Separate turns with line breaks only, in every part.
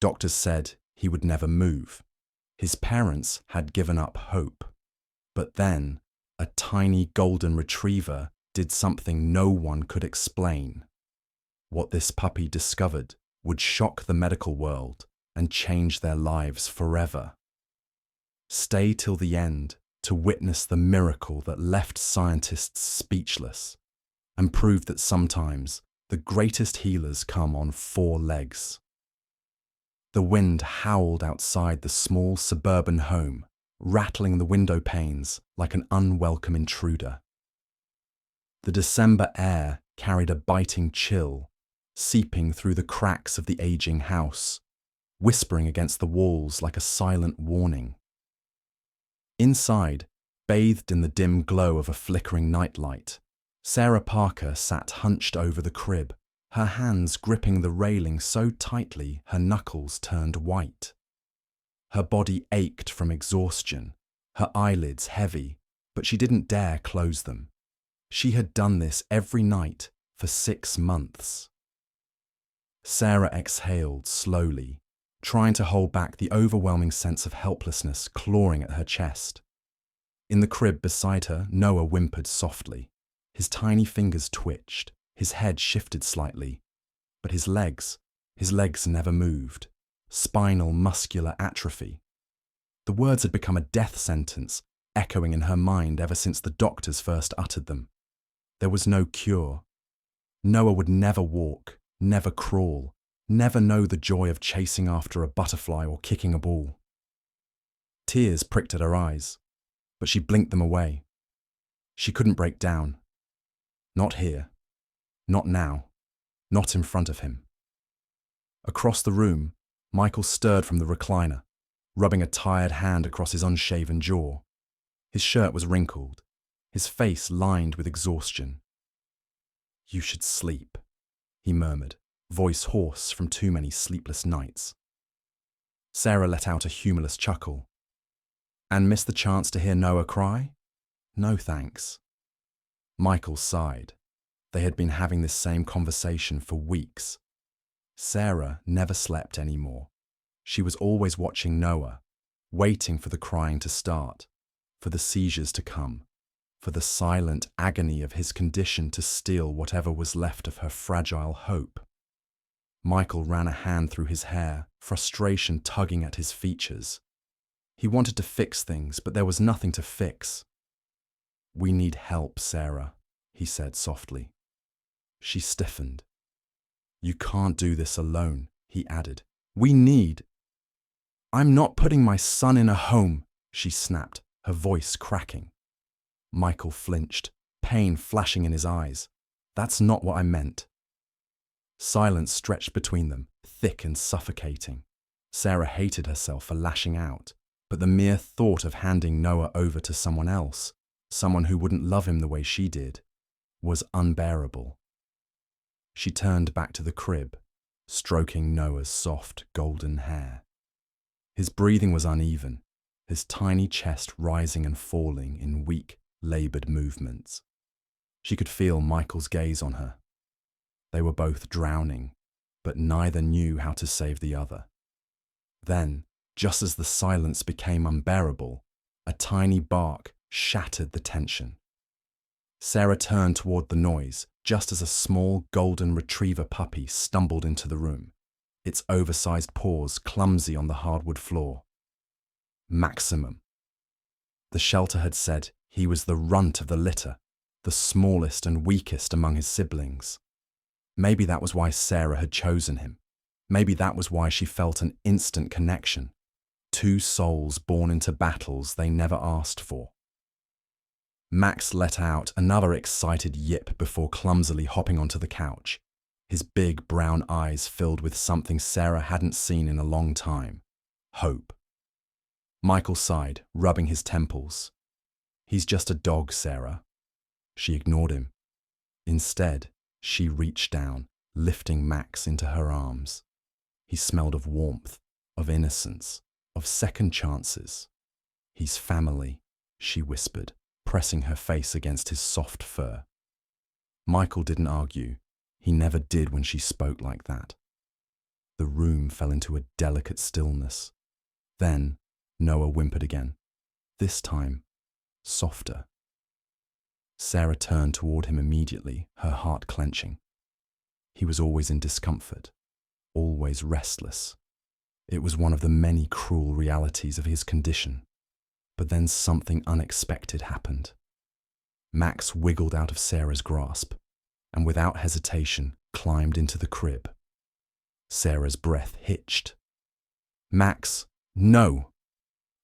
Doctors said he would never move. His parents had given up hope. But then, a tiny golden retriever did something no one could explain. What this puppy discovered would shock the medical world and change their lives forever. Stay till the end to witness the miracle that left scientists speechless and proved that sometimes the greatest healers come on 4 legs. The wind howled outside the small suburban home, rattling the window panes like an unwelcome intruder. The December air carried a biting chill, seeping through the cracks of the aging house, whispering against the walls like a silent warning. Inside, bathed in the dim glow of a flickering nightlight, Sarah Parker sat hunched over the crib, her hands gripping the railing so tightly her knuckles turned white. Her body ached from exhaustion, her eyelids heavy, but she didn't dare close them. She had done this every night for 6 months. Sarah exhaled slowly, trying to hold back the overwhelming sense of helplessness clawing at her chest. In the crib beside her, Noah whimpered softly. His tiny fingers twitched, his head shifted slightly, but his legs never moved. Spinal muscular atrophy. The words had become a death sentence, echoing in her mind ever since the doctors first uttered them. There was no cure. Noah would never walk, never crawl, never know the joy of chasing after a butterfly or kicking a ball. Tears pricked at her eyes, but she blinked them away. She couldn't break down. Not here. Not now. Not in front of him. Across the room, Michael stirred from the recliner, rubbing a tired hand across his unshaven jaw. His shirt was wrinkled, his face lined with exhaustion. "You should sleep," he murmured, voice hoarse from too many sleepless nights. Sarah let out a humorless chuckle. "And miss the chance to hear Noah cry? No thanks." Michael sighed. They had been having this same conversation for weeks. Sarah never slept anymore. She was always watching Noah, waiting for the crying to start, for the seizures to come, for the silent agony of his condition to steal whatever was left of her fragile hope. Michael ran a hand through his hair, frustration tugging at his features. He wanted to fix things, but there was nothing to fix. "We need help, Sarah," he said softly. She stiffened. "You can't do this alone," he added. "We need—" "I'm not putting my son in a home," she snapped, her voice cracking. Michael flinched, pain flashing in his eyes. "That's not what I meant." Silence stretched between them, thick and suffocating. Sarah hated herself for lashing out, but the mere thought of handing Noah over to someone else, someone who wouldn't love him the way she did, was unbearable. She turned back to the crib, stroking Noah's soft, golden hair. His breathing was uneven, his tiny chest rising and falling in weak, laboured movements. She could feel Michael's gaze on her. They were both drowning, but neither knew how to save the other. Then, just as the silence became unbearable, a tiny bark shattered the tension. Sarah turned toward the noise just as a small golden retriever puppy stumbled into the room, its oversized paws clumsy on the hardwood floor. Maximum. The shelter had said he was the runt of the litter, the smallest and weakest among his siblings. Maybe that was why Sarah had chosen him. Maybe that was why she felt an instant connection. 2 souls born into battles they never asked for. Max let out another excited yip before clumsily hopping onto the couch, his big brown eyes filled with something Sarah hadn't seen in a long time: hope. Michael sighed, rubbing his temples. "He's just a dog, Sarah." She ignored him. Instead, she reached down, lifting Max into her arms. He smelled of warmth, of innocence, of second chances. "He's family," she whispered, pressing her face against his soft fur. Michael didn't argue. He never did when she spoke like that. The room fell into a delicate stillness. Then Noah whimpered again, this time softer. Sarah turned toward him immediately, her heart clenching. He was always in discomfort, always restless. It was one of the many cruel realities of his condition. But then something unexpected happened. Max wiggled out of Sarah's grasp and without hesitation climbed into the crib. Sarah's breath hitched. Max, no!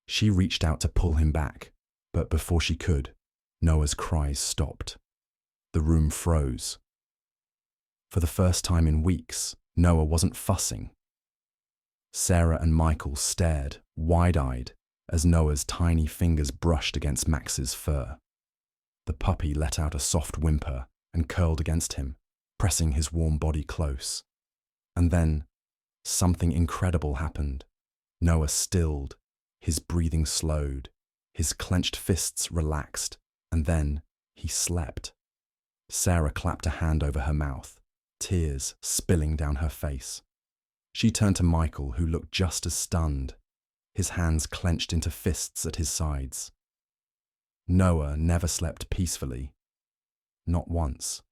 She reached out to pull him back, but before she could, Noah's cries stopped. The room froze. For the first time in weeks, Noah wasn't fussing. Sarah and Michael stared, wide-eyed, as Noah's tiny fingers brushed against Max's fur. The puppy let out a soft whimper and curled against him, pressing his warm body close. And then, something incredible happened. Noah stilled, his breathing slowed, his clenched fists relaxed, and then he slept. Sarah clapped a hand over her mouth, tears spilling down her face. She turned to Michael, who looked just as stunned, his hands clenched into fists at his sides. Noah never slept peacefully. Not once.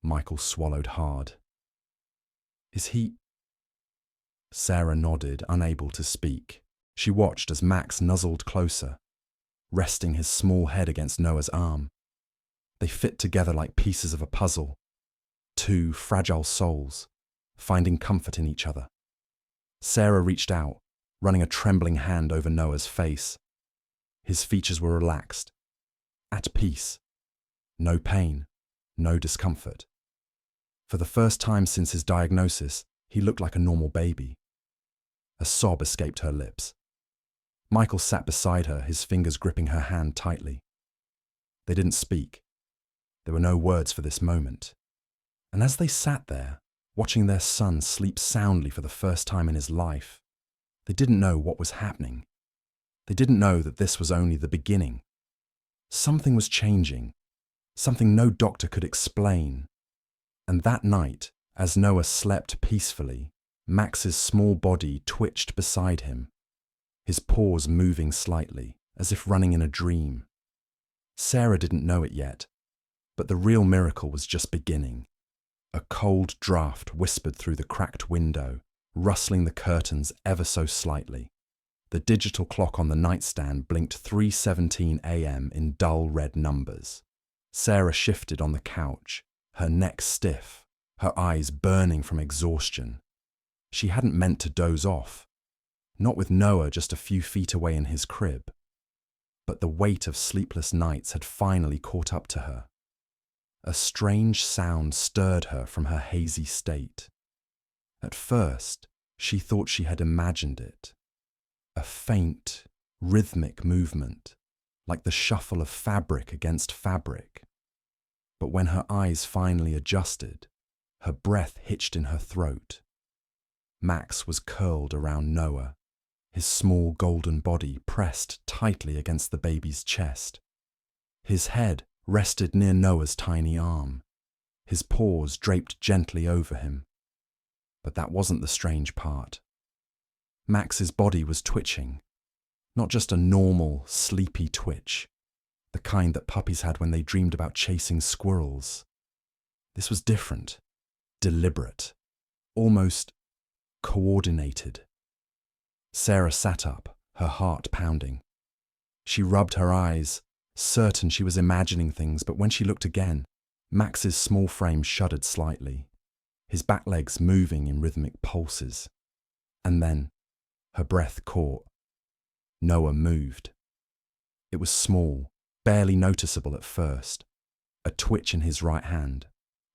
Michael swallowed hard. Is he... Sarah nodded, unable to speak. She watched as Max nuzzled closer, resting his small head against Noah's arm. They fit together like pieces of a puzzle. Two fragile souls, finding comfort in each other. Sarah reached out, running a trembling hand over Noah's face. His features were relaxed, at peace. No pain, no discomfort. For the first time since his diagnosis, he looked like a normal baby. A sob escaped her lips. Michael sat beside her, his fingers gripping her hand tightly. They didn't speak. There were no words for this moment. And as they sat there, watching their son sleep soundly for the first time in his life, they didn't know what was happening. They didn't know that this was only the beginning. Something was changing, something no doctor could explain. And that night, as Noah slept peacefully, Max's small body twitched beside him, his paws moving slightly, as if running in a dream. Sarah didn't know it yet, but the real miracle was just beginning. A cold draft whispered through the cracked window, rustling the curtains ever so slightly. The digital clock on the nightstand blinked 3:17 a.m. in dull red numbers. Sarah shifted on the couch, her neck stiff, her eyes burning from exhaustion. She hadn't meant to doze off, not with Noah just a few feet away in his crib. But the weight of sleepless nights had finally caught up to her. A strange sound stirred her from her hazy state. At first, she thought she had imagined it. A faint, rhythmic movement, like the shuffle of fabric against fabric. But when her eyes finally adjusted, her breath hitched in her throat. Max was curled around Noah, his small golden body pressed tightly against the baby's chest. His head rested near Noah's tiny arm, his paws draped gently over him. But that wasn't the strange part. Max's body was twitching, not just a normal, sleepy twitch, the kind that puppies had when they dreamed about chasing squirrels. This was different, deliberate, almost coordinated. Sarah sat up, her heart pounding. She rubbed her eyes, certain she was imagining things, but when she looked again, Max's small frame shuddered slightly, his back legs moving in rhythmic pulses. And then, her breath caught. Noah moved. It was small, barely noticeable at first, a twitch in his right hand,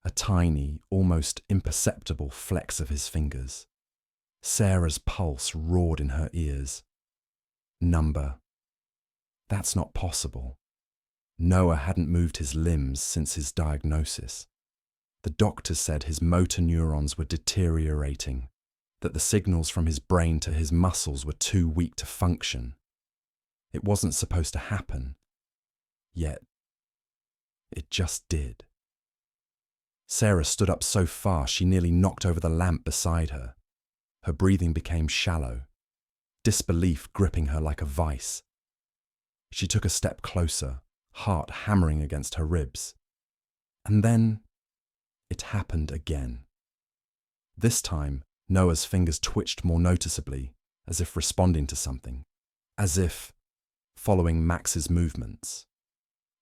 a tiny, almost imperceptible flex of his fingers. Sarah's pulse roared in her ears. Number. That's not possible. Noah hadn't moved his limbs since his diagnosis. The doctors said his motor neurons were deteriorating, that the signals from his brain to his muscles were too weak to function. It wasn't supposed to happen. Yet, it just did. Sarah stood up so fast she nearly knocked over the lamp beside her, Her breathing became shallow, disbelief gripping her like a vice. She took a step closer, heart hammering against her ribs. And then it happened again. This time, Noah's fingers twitched more noticeably, as if responding to something, as if following Max's movements.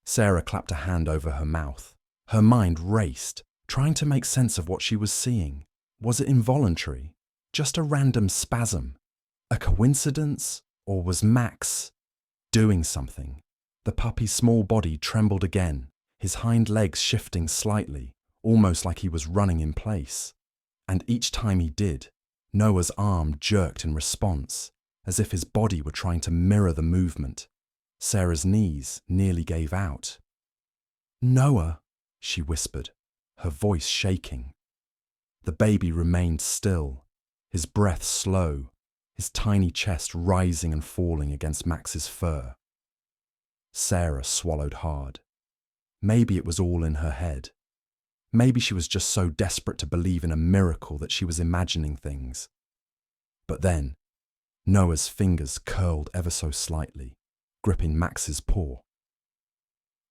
Sarah clapped a hand over her mouth. Her mind raced, trying to make sense of what she was seeing. Was it involuntary? Just a random spasm? A coincidence? Or was Max doing something? The puppy's small body trembled again, his hind legs shifting slightly, almost like he was running in place. And each time he did, Noah's arm jerked in response, as if his body were trying to mirror the movement. Sarah's knees nearly gave out. "Noah," she whispered, her voice shaking. The baby remained still, his breath slow, his tiny chest rising and falling against Max's fur. Sarah swallowed hard. Maybe it was all in her head. Maybe she was just so desperate to believe in a miracle that she was imagining things. But then, Noah's fingers curled ever so slightly, gripping Max's paw.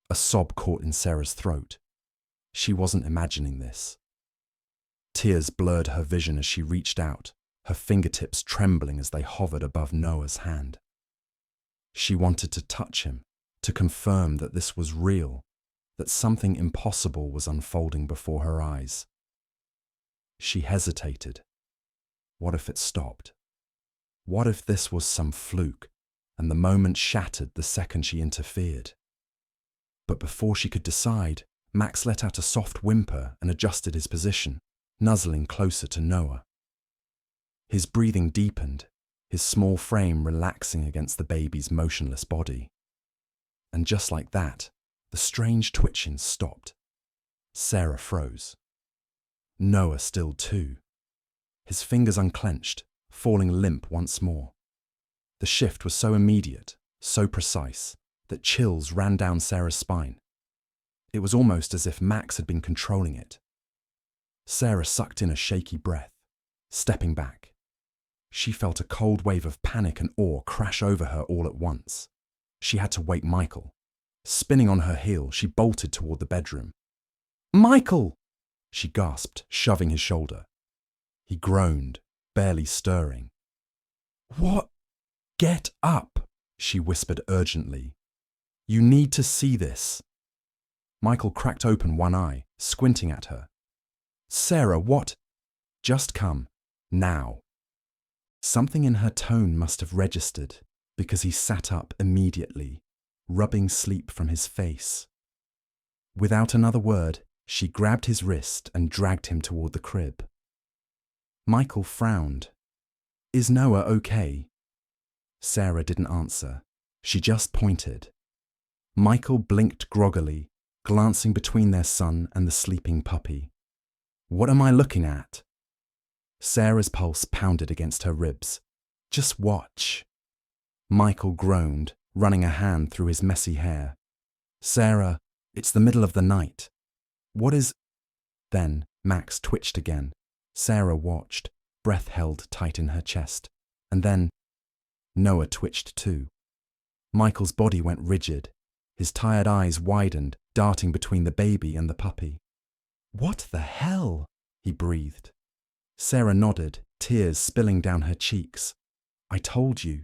A sob caught in Sarah's throat. She wasn't imagining this. Tears blurred her vision as she reached out, her fingertips trembling as they hovered above Noah's hand. She wanted to touch him, to confirm that this was real, that something impossible was unfolding before her eyes. She hesitated. What if it stopped? What if this was some fluke, and the moment shattered the second she interfered? But before she could decide, Max let out a soft whimper and adjusted his position, nuzzling closer to Noah. His breathing deepened, his small frame relaxing against the baby's motionless body. And just like that, the strange twitching stopped. Sarah froze. Noah stilled too. His fingers unclenched, falling limp once more. The shift was so immediate, so precise, that chills ran down Sarah's spine. It was almost as if Max had been controlling it. Sarah sucked in a shaky breath, stepping back. She felt a cold wave of panic and awe crash over her all at once. She had to wake Michael. Spinning on her heel, she bolted toward the bedroom. "Michael!" she gasped, shoving his shoulder. He groaned, barely stirring. "What? Get up!" she whispered urgently. "You need to see this." Michael cracked open one eye, squinting at her. "Sarah, what?" "Just come. Now." Something in her tone must have registered, because he sat up immediately, rubbing sleep from his face. Without another word, she grabbed his wrist and dragged him toward the crib. Michael frowned. "Is Noah okay?" Sarah didn't answer. She just pointed. Michael blinked groggily, glancing between their son and the sleeping puppy. "What am I looking at?" Sarah's pulse pounded against her ribs. "Just watch." Michael groaned, running a hand through his messy hair. "Sarah, it's the middle of the night. What is—" Then Max twitched again. Sarah watched, breath held tight in her chest. And then Noah twitched too. Michael's body went rigid. His tired eyes widened, darting between the baby and the puppy. "What the hell?" he breathed. Sarah nodded, tears spilling down her cheeks. "I told you."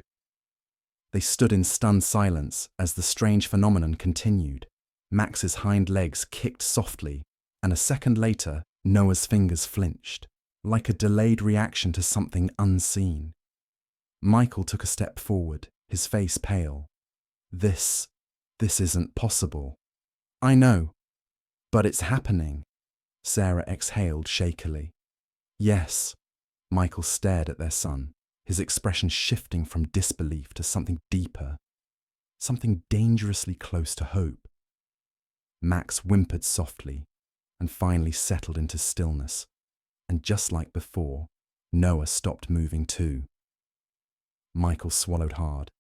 They stood in stunned silence as the strange phenomenon continued. Max's hind legs kicked softly, and a second later, Noah's fingers flinched, like a delayed reaction to something unseen. Michael took a step forward, his face pale. This isn't possible." "I know, but it's happening," Sarah exhaled shakily. "Yes." Michael stared at their son, his expression shifting from disbelief to something deeper, something dangerously close to hope. Max whimpered softly and finally settled into stillness, and just like before, Noah stopped moving too. Michael swallowed hard.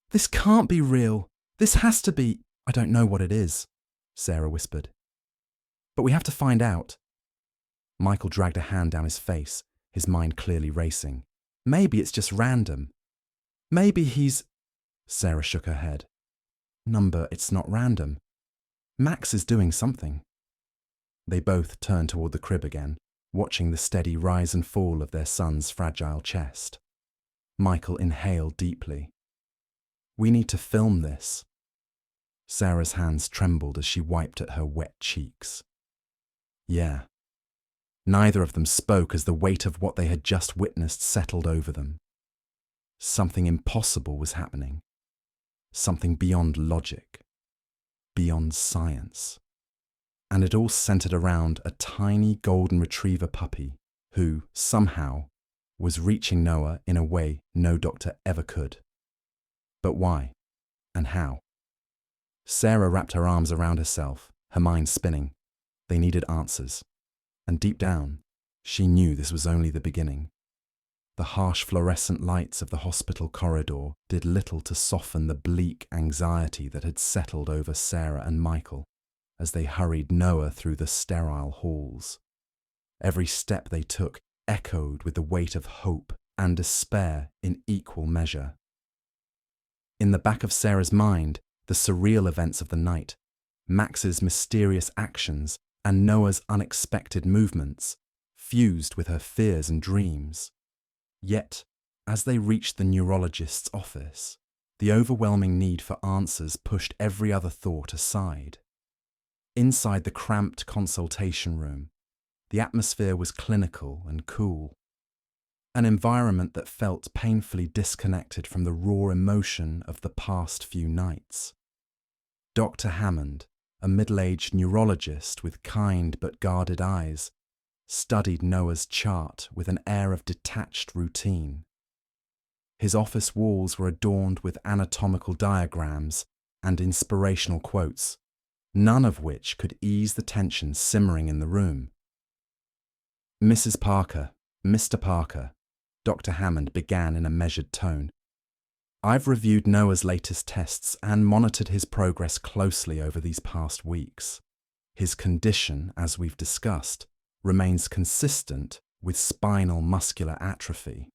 "This can't be real. This has to be—" "I don't know what it is," Sarah whispered. "But we have to find out." Michael dragged a hand down his face, his mind clearly racing. Maybe it's just random. Maybe he's... Sarah shook her head. Number, it's not random. Max is doing something. They both turned toward the crib again, watching the steady rise and fall of their son's fragile chest. Michael inhaled deeply. We need to film this. Sarah's hands trembled as she wiped at her wet cheeks. Yeah. Neither of them spoke as the weight of what they had just witnessed settled over them. Something impossible was happening. Something beyond logic. Beyond science. And it all centered around a tiny golden retriever puppy who, somehow, was reaching Noah in a way no doctor ever could. But why? And how? Sarah wrapped her arms around herself, her mind spinning. They needed answers. And deep down, she knew this was only the beginning. The harsh fluorescent lights of the hospital corridor did little to soften the bleak anxiety that had settled over Sarah and Michael as they hurried Noah through the sterile halls. Every step they took echoed with the weight of hope and despair in equal measure. In the back of Sarah's mind, the surreal events of the night, Max's mysterious actions, and Noah's unexpected movements fused with her fears and dreams. Yet, as they reached the neurologist's office, the overwhelming need for answers pushed every other thought aside. Inside the cramped consultation room, the atmosphere was clinical and cool, an environment that felt painfully disconnected from the raw emotion of the past few nights. Dr. Hammond, a middle-aged neurologist with kind but guarded eyes, studied Noah's chart with an air of detached routine. His office walls were adorned with anatomical diagrams and inspirational quotes, none of which could ease the tension simmering in the room. Mrs. Parker, Mr. Parker, Dr. Hammond began in a measured tone. I've reviewed Noah's latest tests and monitored his progress closely over these past weeks. His condition, as we've discussed, remains consistent with spinal muscular atrophy.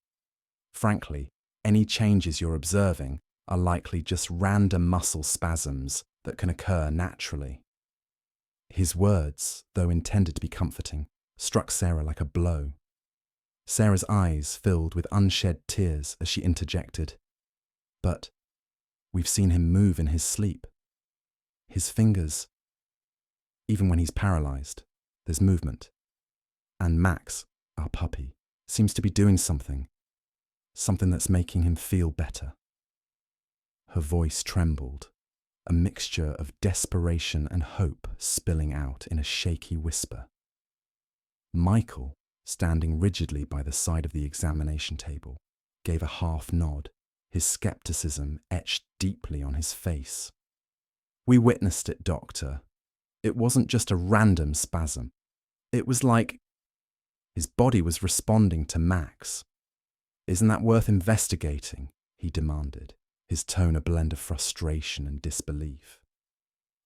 Frankly, any changes you're observing are likely just random muscle spasms that can occur naturally. His words, though intended to be comforting, struck Sarah like a blow. Sarah's eyes filled with unshed tears as she interjected, But we've seen him move in his sleep. His fingers, even when he's paralyzed, there's movement. And Max, our puppy, seems to be doing something that's making him feel better. Her voice trembled, a mixture of desperation and hope spilling out in a shaky whisper. Michael, standing rigidly by the side of the examination table, gave a half nod, his skepticism etched deeply on his face. We witnessed it, Doctor. It wasn't just a random spasm. It was like his body was responding to Max. Isn't that worth investigating? He demanded, his tone a blend of frustration and disbelief.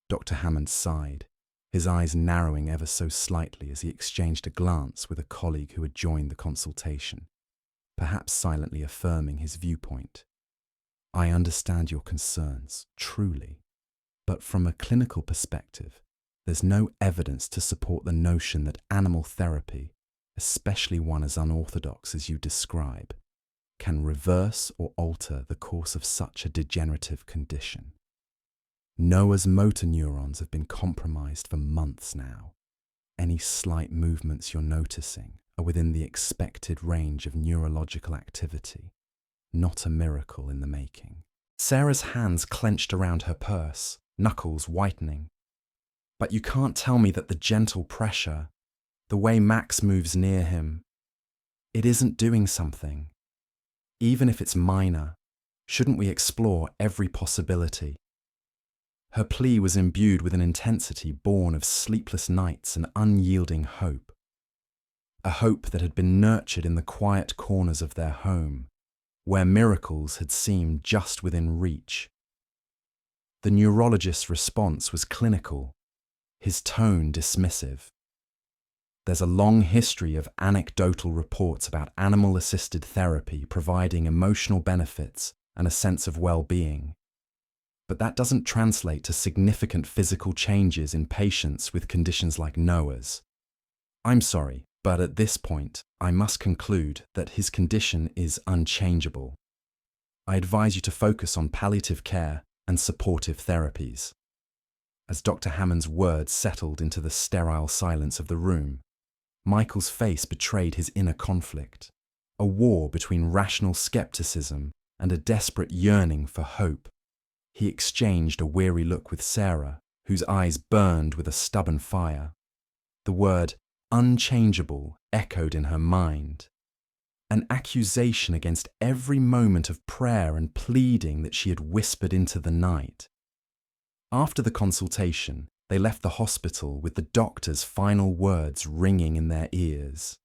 Dr. Hammond sighed, his eyes narrowing ever so slightly as he exchanged a glance with a colleague who had joined the consultation, perhaps silently affirming his viewpoint. I understand your concerns, truly, but from a clinical perspective, there's no evidence to support the notion that animal therapy, especially one as unorthodox as you describe, can reverse or alter the course of such a degenerative condition. Noah's motor neurons have been compromised for months now. Any slight movements you're noticing are within the expected range of neurological activity, not a miracle in the making. Sarah's hands clenched around her purse, knuckles whitening. But you can't tell me that the gentle pressure, the way Max moves near him, it isn't doing something. Even if it's minor, shouldn't we explore every possibility? Her plea was imbued with an intensity born of sleepless nights and unyielding hope. A hope that had been nurtured in the quiet corners of their home, where miracles had seemed just within reach. The neurologist's response was clinical, his tone dismissive. There's a long history of anecdotal reports about animal-assisted therapy providing emotional benefits and a sense of well-being. But that doesn't translate to significant physical changes in patients with conditions like Noah's. I'm sorry, but at this point, I must conclude that his condition is unchangeable. I advise you to focus on palliative care and supportive therapies. As Dr. Hammond's words settled into the sterile silence of the room, Michael's face betrayed his inner conflict, a war between rational skepticism and a desperate yearning for hope. He exchanged a weary look with Sarah, whose eyes burned with a stubborn fire. The word unchangeable echoed in her mind, an accusation against every moment of prayer and pleading that she had whispered into the night. After the consultation, they left the hospital with the doctor's final words ringing in their ears.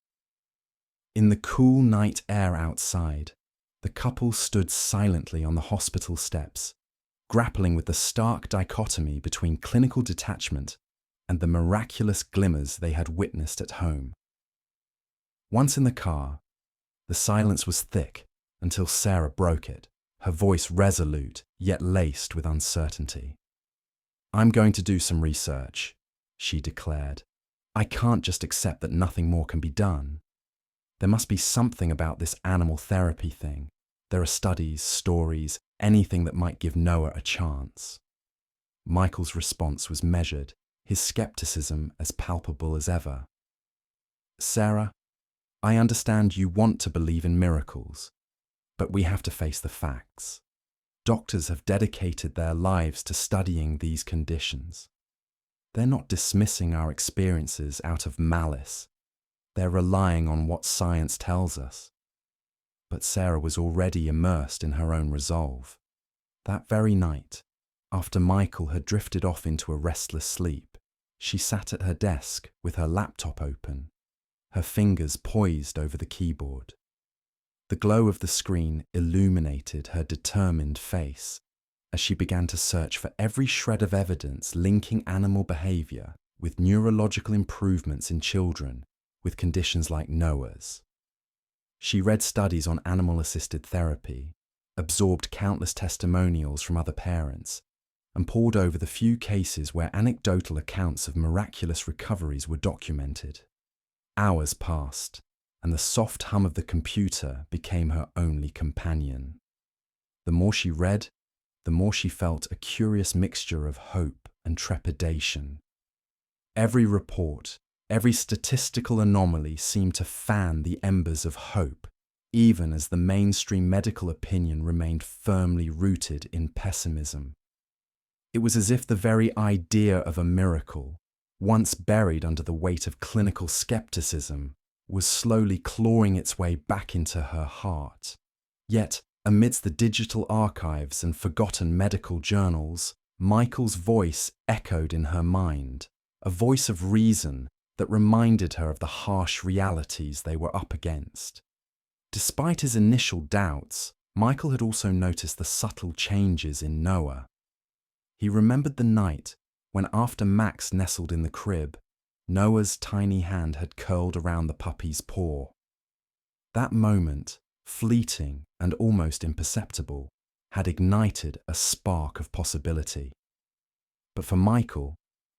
In the cool night air outside, the couple stood silently on the hospital steps, grappling with the stark dichotomy between clinical detachment and the miraculous glimmers they had witnessed at home. Once in the car, the silence was thick until Sarah broke it, her voice resolute yet laced with uncertainty. "I'm going to do some research," she declared. "I can't just accept that nothing more can be done. There must be something about this animal therapy thing. There are studies, stories, anything that might give Noah a chance." Michael's response was measured, his skepticism as palpable as ever. "Sarah, I understand you want to believe in miracles, but we have to face the facts. Doctors have dedicated their lives to studying these conditions. They're not dismissing our experiences out of malice. They're relying on what science tells us." But Sarah was already immersed in her own resolve. That very night, after Michael had drifted off into a restless sleep, she sat at her desk with her laptop open, her fingers poised over the keyboard. The glow of the screen illuminated her determined face as she began to search for every shred of evidence linking animal behavior with neurological improvements in children with conditions like Noah's. She read studies on animal-assisted therapy, absorbed countless testimonials from other parents, and pored over the few cases where anecdotal accounts of miraculous recoveries were documented. Hours passed, and the soft hum of the computer became her only companion. The more she read, the more she felt a curious mixture of hope and trepidation. Every report, every statistical anomaly seemed to fan the embers of hope, even as the mainstream medical opinion remained firmly rooted in pessimism. It was as if the very idea of a miracle, once buried under the weight of clinical skepticism, was slowly clawing its way back into her heart. Yet, amidst the digital archives and forgotten medical journals, Michael's voice echoed in her mind, a voice of reason that reminded her of the harsh realities they were up against. Despite his initial doubts, Michael had also noticed the subtle changes in Noah. He remembered the night when, after Max nestled in the crib, Noah's tiny hand had curled around the puppy's paw. That moment, fleeting and almost imperceptible, had ignited a spark of possibility. But for Michael,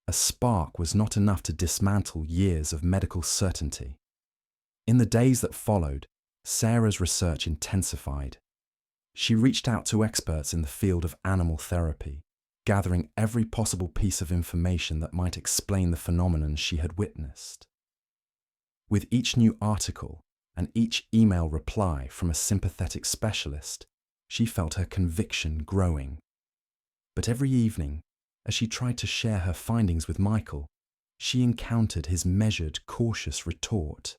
a spark was not enough to dismantle years of medical certainty. In the days that followed, Sarah's research intensified. She reached out to experts in the field of animal therapy, gathering every possible piece of information that might explain the phenomenon she had witnessed. With each new article and each email reply from a sympathetic specialist, she felt her conviction growing. But every evening, as she tried to share her findings with Michael, she encountered his measured, cautious retort.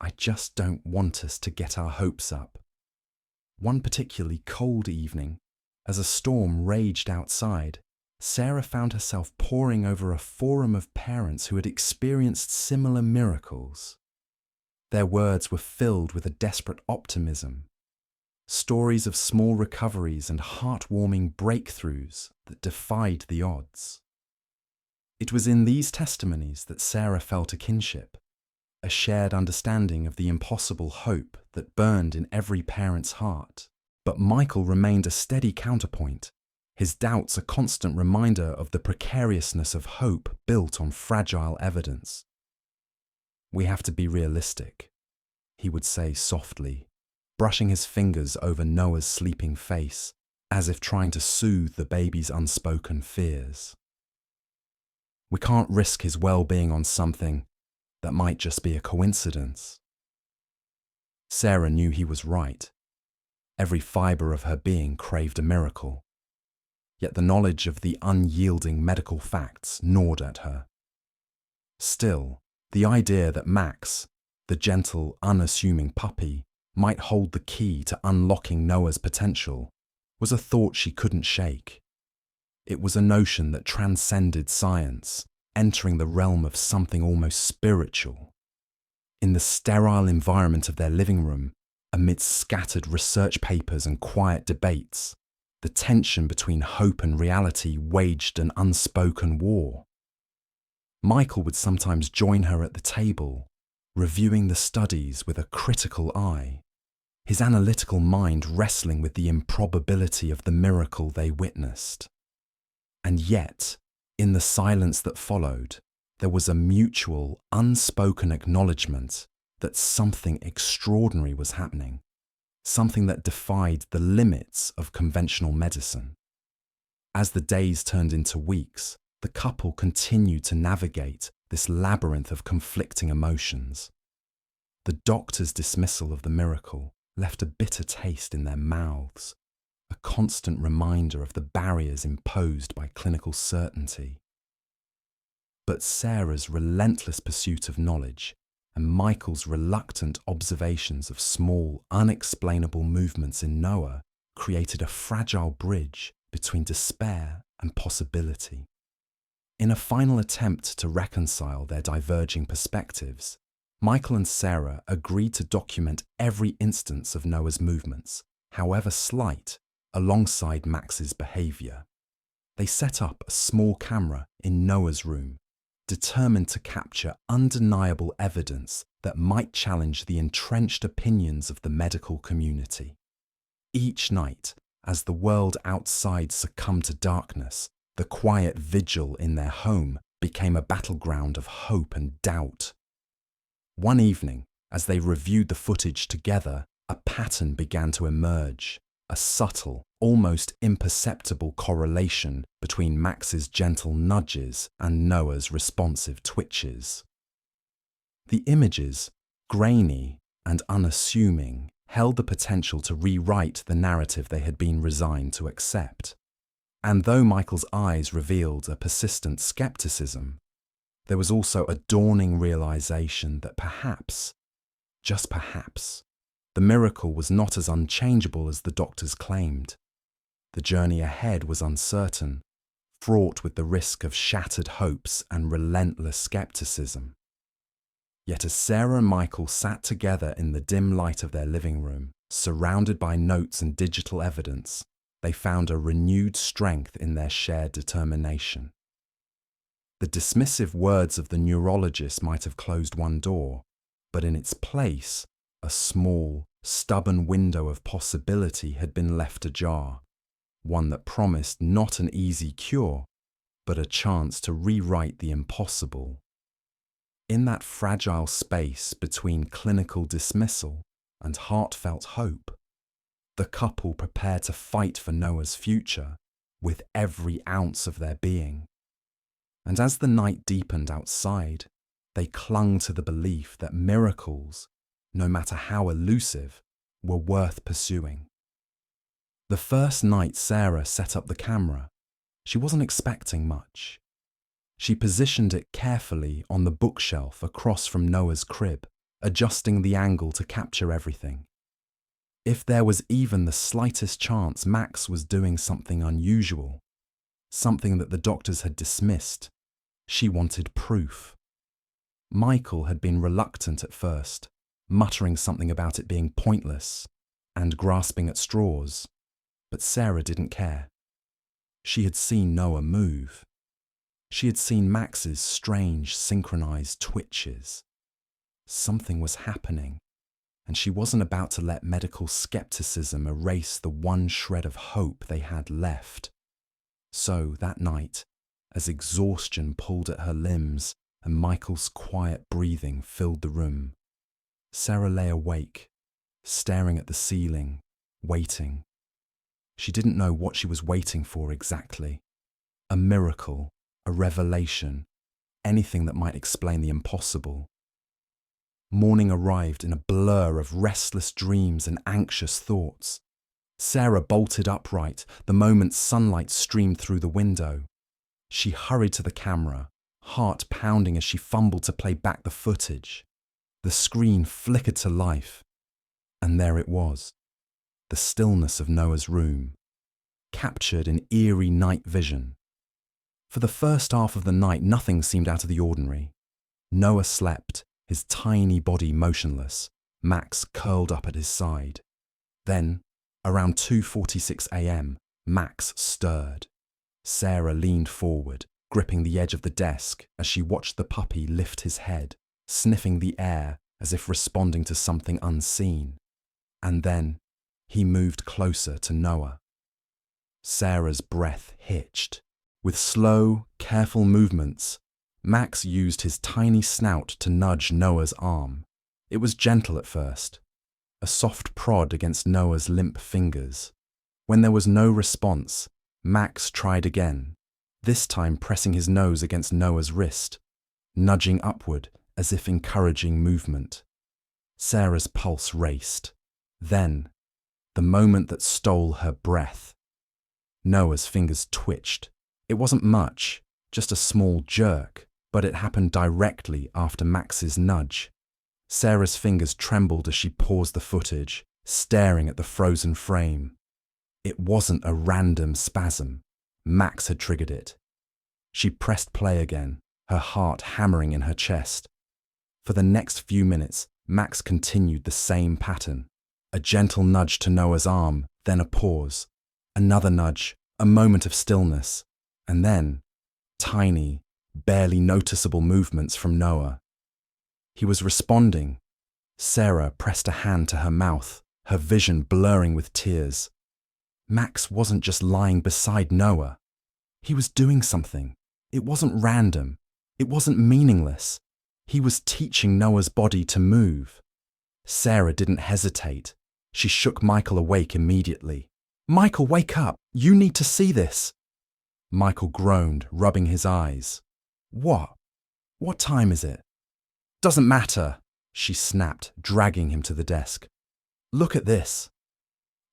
"I just don't want us to get our hopes up." One particularly cold evening, as a storm raged outside, Sarah found herself poring over a forum of parents who had experienced similar miracles. Their words were filled with a desperate optimism, stories of small recoveries and heartwarming breakthroughs that defied the odds. It was in these testimonies that Sarah felt a kinship, a shared understanding of the impossible hope that burned in every parent's heart. But Michael remained a steady counterpoint, his doubts a constant reminder of the precariousness of hope built on fragile evidence. "We have to be realistic," he would say softly, brushing his fingers over Noah's sleeping face, as if trying to soothe the baby's unspoken fears. "We can't risk his well-being on something that might just be a coincidence." Sarah knew he was right. Every fibre of her being craved a miracle. Yet the knowledge of the unyielding medical facts gnawed at her. Still, the idea that Max, the gentle, unassuming puppy, might hold the key to unlocking Noah's potential was a thought she couldn't shake. It was a notion that transcended science, entering the realm of something almost spiritual. In the sterile environment of their living room, amidst scattered research papers and quiet debates, the tension between hope and reality waged an unspoken war. Michael would sometimes join her at the table, reviewing the studies with a critical eye, his analytical mind wrestling with the improbability of the miracle they witnessed. And yet, in the silence that followed, there was a mutual, unspoken acknowledgement that something extraordinary was happening, something that defied the limits of conventional medicine. As the days turned into weeks, the couple continued to navigate this labyrinth of conflicting emotions. The doctor's dismissal of the miracle left a bitter taste in their mouths, a constant reminder of the barriers imposed by clinical certainty. But Sarah's relentless pursuit of knowledge and Michael's reluctant observations of small, unexplainable movements in Noah created a fragile bridge between despair and possibility. In a final attempt to reconcile their diverging perspectives, Michael and Sarah agreed to document every instance of Noah's movements, however slight, alongside Max's behaviour. They set up a small camera in Noah's room, determined to capture undeniable evidence that might challenge the entrenched opinions of the medical community. Each night, as the world outside succumbed to darkness, the quiet vigil in their home became a battleground of hope and doubt. One evening, as they reviewed the footage together, a pattern began to emerge, a subtle, almost imperceptible correlation between Max's gentle nudges and Noah's responsive twitches. The images, grainy and unassuming, held the potential to rewrite the narrative they had been resigned to accept. And though Michael's eyes revealed a persistent skepticism, there was also a dawning realization that perhaps, just perhaps, the miracle was not as unchangeable as the doctors claimed. The journey ahead was uncertain, fraught with the risk of shattered hopes and relentless skepticism. Yet as Sarah and Michael sat together in the dim light of their living room, surrounded by notes and digital evidence, they found a renewed strength in their shared determination. The dismissive words of the neurologist might have closed one door, but in its place, a small, stubborn window of possibility had been left ajar, one that promised not an easy cure, but a chance to rewrite the impossible. In that fragile space between clinical dismissal and heartfelt hope, the couple prepared to fight for Noah's future with every ounce of their being. And as the night deepened outside, they clung to the belief that miracles, no matter how elusive, were worth pursuing. The first night Sarah set up the camera, she wasn't expecting much. She positioned it carefully on the bookshelf across from Noah's crib, adjusting the angle to capture everything. If there was even the slightest chance Max was doing something unusual, something that the doctors had dismissed, she wanted proof. Michael had been reluctant at first, muttering something about it being pointless and grasping at straws, but Sarah didn't care. She had seen Noah move. She had seen Max's strange, synchronized twitches. Something was happening, and she wasn't about to let medical skepticism erase the one shred of hope they had left. So, that night, as exhaustion pulled at her limbs and Michael's quiet breathing filled the room, Sarah lay awake, staring at the ceiling, waiting. She didn't know what she was waiting for exactly. A miracle, a revelation, anything that might explain the impossible. Morning arrived in a blur of restless dreams and anxious thoughts. Sarah bolted upright the moment sunlight streamed through the window. She hurried to the camera, heart pounding as she fumbled to play back the footage. The screen flickered to life, and there it was, the stillness of Noah's room, captured in eerie night vision. For the first half of the night, nothing seemed out of the ordinary. Noah slept, his tiny body motionless, Max curled up at his side. Then, around 2:46 a.m., Max stirred. Sarah leaned forward, gripping the edge of the desk as she watched the puppy lift his head, sniffing the air as if responding to something unseen. And then, he moved closer to Noah. Sarah's breath hitched. With slow, careful movements, Max used his tiny snout to nudge Noah's arm. It was gentle at first, a soft prod against Noah's limp fingers. When there was no response, Max tried again, this time pressing his nose against Noah's wrist, nudging upward as if encouraging movement. Sarah's pulse raced. Then, the moment that stole her breath. Noah's fingers twitched. It wasn't much, just a small jerk, but it happened directly after Max's nudge. Sarah's fingers trembled as she paused the footage, staring at the frozen frame. It wasn't a random spasm. Max had triggered it. She pressed play again, her heart hammering in her chest. For the next few minutes, Max continued the same pattern. A gentle nudge to Noah's arm, then a pause. Another nudge, a moment of stillness. And then, tiny, barely noticeable movements from Noah. He was responding. Sarah pressed a hand to her mouth, her vision blurring with tears. Max wasn't just lying beside Noah. He was doing something. It wasn't random. It wasn't meaningless. He was teaching Noah's body to move. Sarah didn't hesitate. She shook Michael awake immediately. "Michael, wake up! You need to see this!" Michael groaned, rubbing his eyes. "What? What time is it?" "Doesn't matter," she snapped, dragging him to the desk. "Look at this."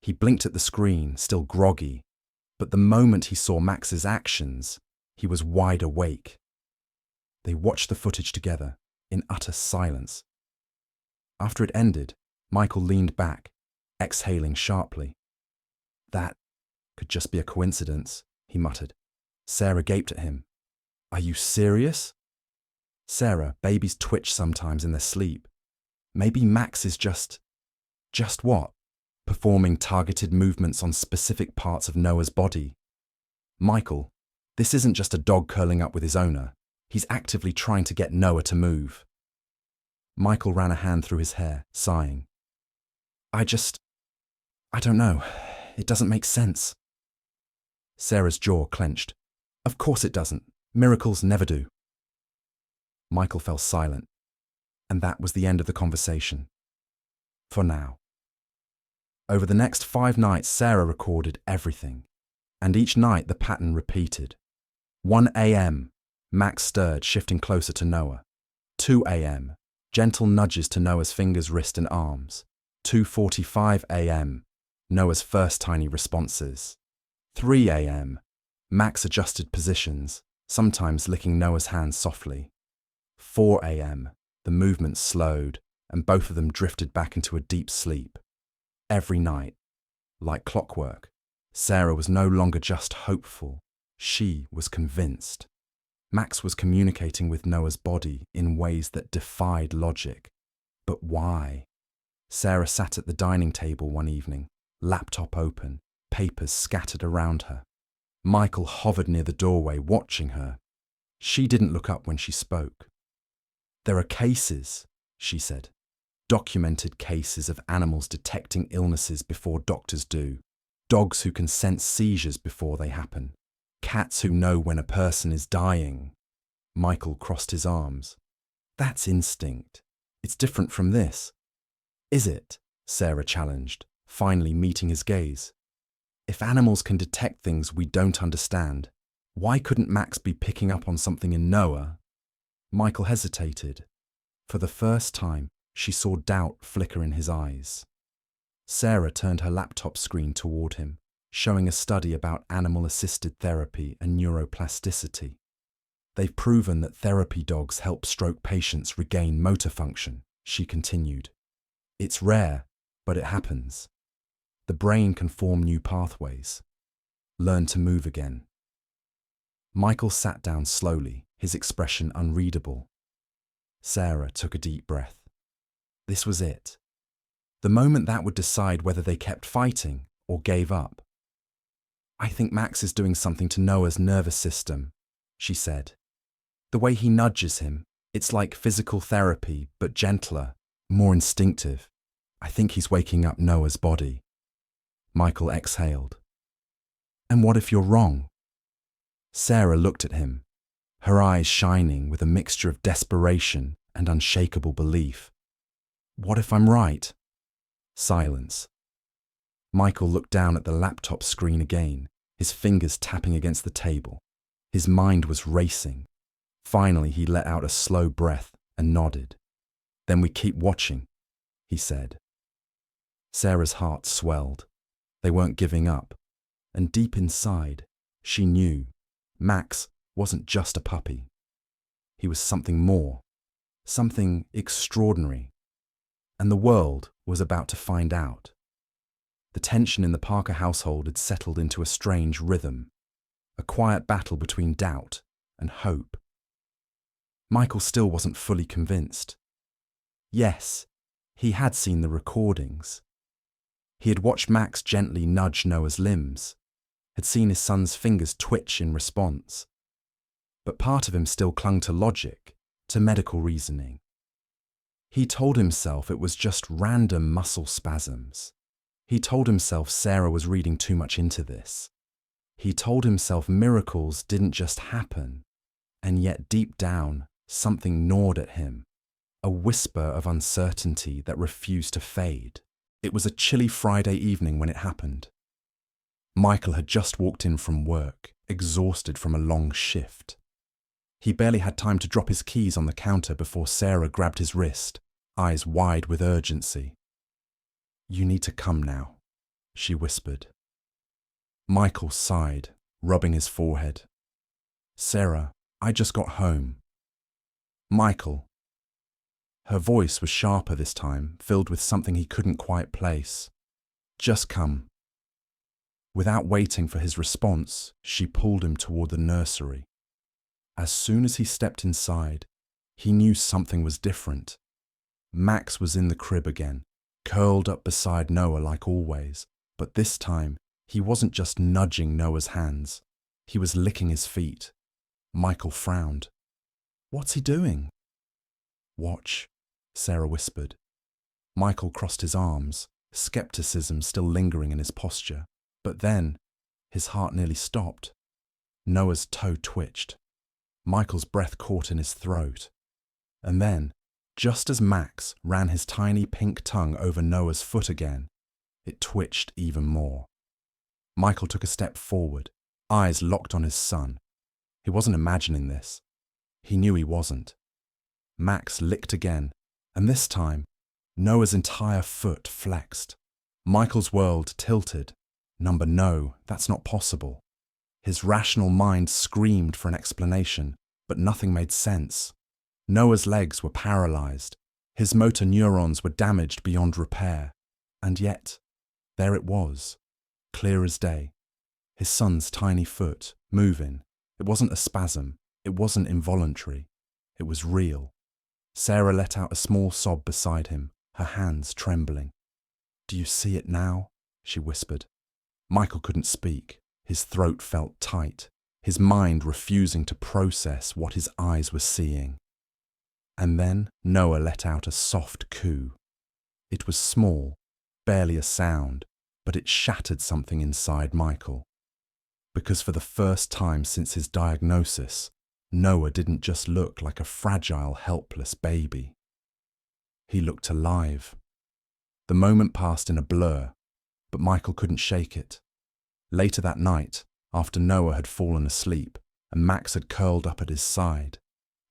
He blinked at the screen, still groggy, but the moment he saw Max's actions, he was wide awake. They watched the footage together, in utter silence. After it ended, Michael leaned back, exhaling sharply. "That could just be a coincidence," he muttered. Sarah gaped at him. "Are you serious?" "Sarah, babies twitch sometimes in their sleep. Maybe Max is just what? Performing targeted movements on specific parts of Noah's body. Michael, this isn't just a dog curling up with his owner. He's actively trying to get Noah to move." Michael ran a hand through his hair, sighing. I don't know. It doesn't make sense." Sarah's jaw clenched. "Of course it doesn't. Miracles never do." Michael fell silent, and that was the end of the conversation. For now. Over the next 5 nights, Sarah recorded everything, and each night the pattern repeated. 1 a.m., Max stirred, shifting closer to Noah. 2 a.m., gentle nudges to Noah's fingers, wrist, and arms. 2:45 a.m., Noah's first tiny responses. 3 a.m., Max adjusted positions, sometimes licking Noah's hands softly. 4 a.m., the movement slowed, and both of them drifted back into a deep sleep. Every night, like clockwork, Sarah was no longer just hopeful. She was convinced. Max was communicating with Noah's body in ways that defied logic. But why? Sarah sat at the dining table one evening, laptop open, papers scattered around her. Michael hovered near the doorway, watching her. She didn't look up when she spoke. There are cases, she said. Documented cases of animals detecting illnesses before doctors do. Dogs who can sense seizures before they happen. Cats who know when a person is dying. Michael crossed his arms. That's instinct. It's different from this. Is it? Sarah challenged, finally meeting his gaze. If animals can detect things we don't understand, why couldn't Max be picking up on something in Noah? Michael hesitated. For the first time, she saw doubt flicker in his eyes. Sarah turned her laptop screen toward him, showing a study about animal-assisted therapy and neuroplasticity. They've proven that therapy dogs help stroke patients regain motor function, she continued. It's rare, but it happens. The brain can form new pathways. Learn to move again. Michael sat down slowly, his expression unreadable. Sarah took a deep breath. This was it. The moment that would decide whether they kept fighting or gave up. I think Max is doing something to Noah's nervous system, she said. The way he nudges him, it's like physical therapy, but gentler, more instinctive. I think he's waking up Noah's body. Michael exhaled. And what if you're wrong? Sarah looked at him, her eyes shining with a mixture of desperation and unshakable belief. What if I'm right? Silence. Michael looked down at the laptop screen again, his fingers tapping against the table. His mind was racing. Finally, he let out a slow breath and nodded. Then we keep watching, he said. Sarah's heart swelled. They weren't giving up. And deep inside, she knew Max wasn't just a puppy. He was something more, something extraordinary. And the world was about to find out. The tension in the Parker household had settled into a strange rhythm, a quiet battle between doubt and hope. Michael still wasn't fully convinced. Yes, he had seen the recordings. He had watched Max gently nudge Noah's limbs, had seen his son's fingers twitch in response. But part of him still clung to logic, to medical reasoning. He told himself it was just random muscle spasms. He told himself Sarah was reading too much into this. He told himself miracles didn't just happen, and yet deep down, something gnawed at him, a whisper of uncertainty that refused to fade. It was a chilly Friday evening when it happened. Michael had just walked in from work, exhausted from a long shift. He barely had time to drop his keys on the counter before Sarah grabbed his wrist, eyes wide with urgency. You need to come now, she whispered. Michael sighed, rubbing his forehead. Sarah, I just got home. Michael. Her voice was sharper this time, filled with something he couldn't quite place. Just come. Without waiting for his response, she pulled him toward the nursery. As soon as he stepped inside, he knew something was different. Max was in the crib again, curled up beside Noah like always, but this time he wasn't just nudging Noah's hands. He was licking his feet. Michael frowned. What's he doing? Watch, Sarah whispered. Michael crossed his arms, skepticism still lingering in his posture. But then, his heart nearly stopped. Noah's toe twitched. Michael's breath caught in his throat. And then, just as Max ran his tiny pink tongue over Noah's foot again, it twitched even more. Michael took a step forward, eyes locked on his son. He wasn't imagining this. He knew he wasn't. Max licked again, and this time, Noah's entire foot flexed. Michael's world tilted. No, that's not possible. His rational mind screamed for an explanation, but nothing made sense. Noah's legs were paralyzed. His motor neurons were damaged beyond repair. And yet, there it was, clear as day. His son's tiny foot, moving. It wasn't a spasm. It wasn't involuntary. It was real. Sarah let out a small sob beside him, her hands trembling. Do you see it now? She whispered. Michael couldn't speak. His throat felt tight. his mind refusing to process what his eyes were seeing. And then Noah let out a soft coo. It was small, barely a sound, but it shattered something inside Michael. Because for the first time since his diagnosis, Noah didn't just look like a fragile, helpless baby. He looked alive. The moment passed in a blur, but Michael couldn't shake it. Later that night, after Noah had fallen asleep and Max had curled up at his side,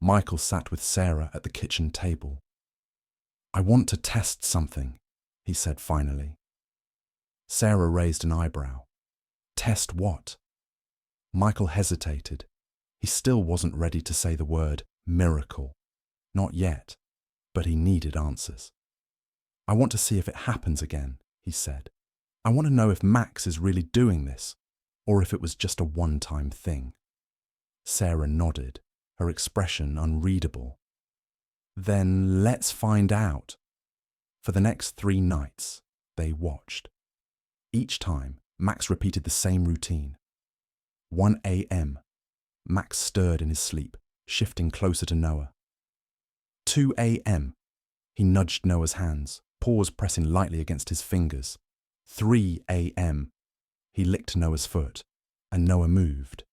Michael sat with Sarah at the kitchen table. "I want to test something," he said finally. Sarah raised an eyebrow. "Test what?" Michael hesitated. He still wasn't ready to say the word miracle. Not yet, but he needed answers. "I want to see if it happens again," he said. "I want to know if Max is really doing this, or if it was just a one-time thing." Sarah nodded, her expression unreadable. "Then let's find out." For the next 3 nights, they watched. Each time, Max repeated the same routine. 1 a.m. Max stirred in his sleep, shifting closer to Noah. 2 a.m. He nudged Noah's hands, paws pressing lightly against his fingers. 3 a.m. He licked Noah's foot, and Noah moved.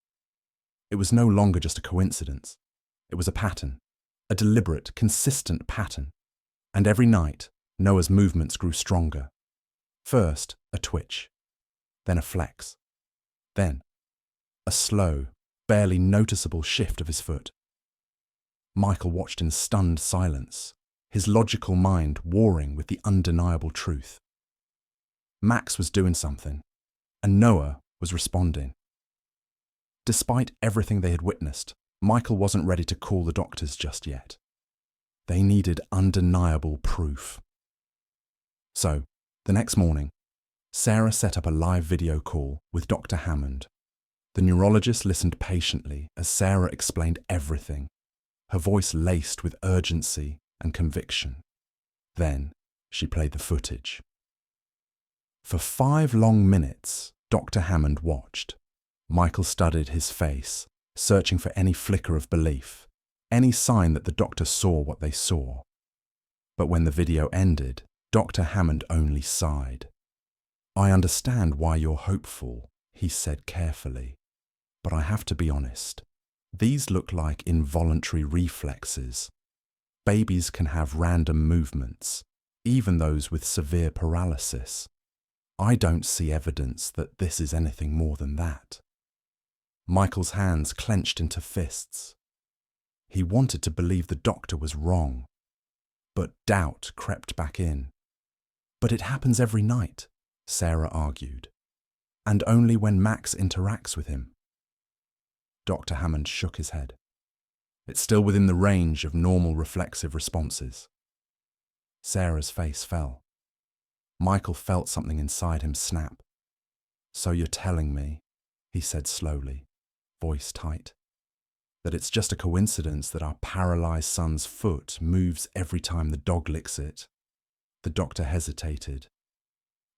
It was no longer just a coincidence. It was a pattern, a deliberate, consistent pattern. And every night, Noah's movements grew stronger. First, a twitch, then a flex, then a slow, barely noticeable shift of his foot. Michael watched in stunned silence, his logical mind warring with the undeniable truth. Max was doing something, and Noah was responding. Despite everything they had witnessed, Michael wasn't ready to call the doctors just yet. They needed undeniable proof. So, the next morning, Sarah set up a live video call with Dr. Hammond. The neurologist listened patiently as Sarah explained everything, her voice laced with urgency and conviction. Then, she played the footage. For 5 long minutes, Dr. Hammond watched. Michael studied his face, searching for any flicker of belief, any sign that the doctor saw what they saw. But when the video ended, Dr. Hammond only sighed. "I understand why you're hopeful," he said carefully, "but I have to be honest. These look like involuntary reflexes. Babies can have random movements, even those with severe paralysis. I don't see evidence that this is anything more than that." Michael's hands clenched into fists. He wanted to believe the doctor was wrong, but doubt crept back in. "But it happens every night," Sarah argued, "and only when Max interacts with him." Dr. Hammond shook his head. "It's still within the range of normal reflexive responses." Sarah's face fell. Michael felt something inside him snap. "So you're telling me," he said slowly, voice tight, "that it's just a coincidence that our paralyzed son's foot moves every time the dog licks it?" The doctor hesitated.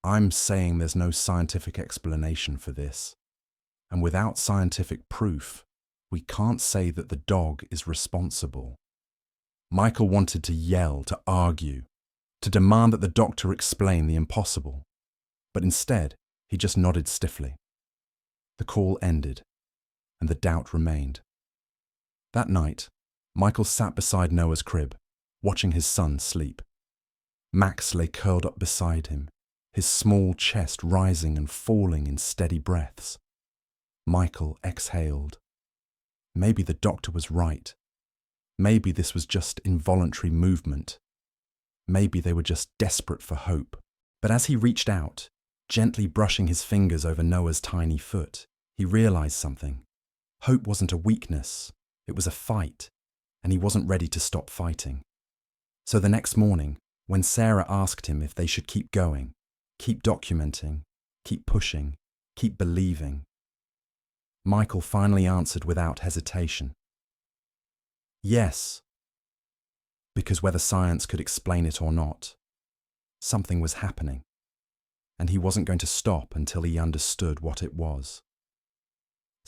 "I'm saying there's no scientific explanation for this. And without scientific proof, we can't say that the dog is responsible." Michael wanted to yell, to argue, to demand that the doctor explain the impossible. But instead, he just nodded stiffly. The call ended, and the doubt remained. That night, Michael sat beside Noah's crib, watching his son sleep. Max lay curled up beside him, his small chest rising and falling in steady breaths. Michael exhaled. Maybe the doctor was right. Maybe this was just involuntary movement. Maybe they were just desperate for hope. But as he reached out, gently brushing his fingers over Noah's tiny foot, he realized something. Hope wasn't a weakness, it was a fight, and he wasn't ready to stop fighting. So the next morning, when Sarah asked him if they should keep going, keep documenting, keep pushing, keep believing, Michael finally answered without hesitation. Yes. Because whether science could explain it or not, something was happening, and he wasn't going to stop until he understood what it was.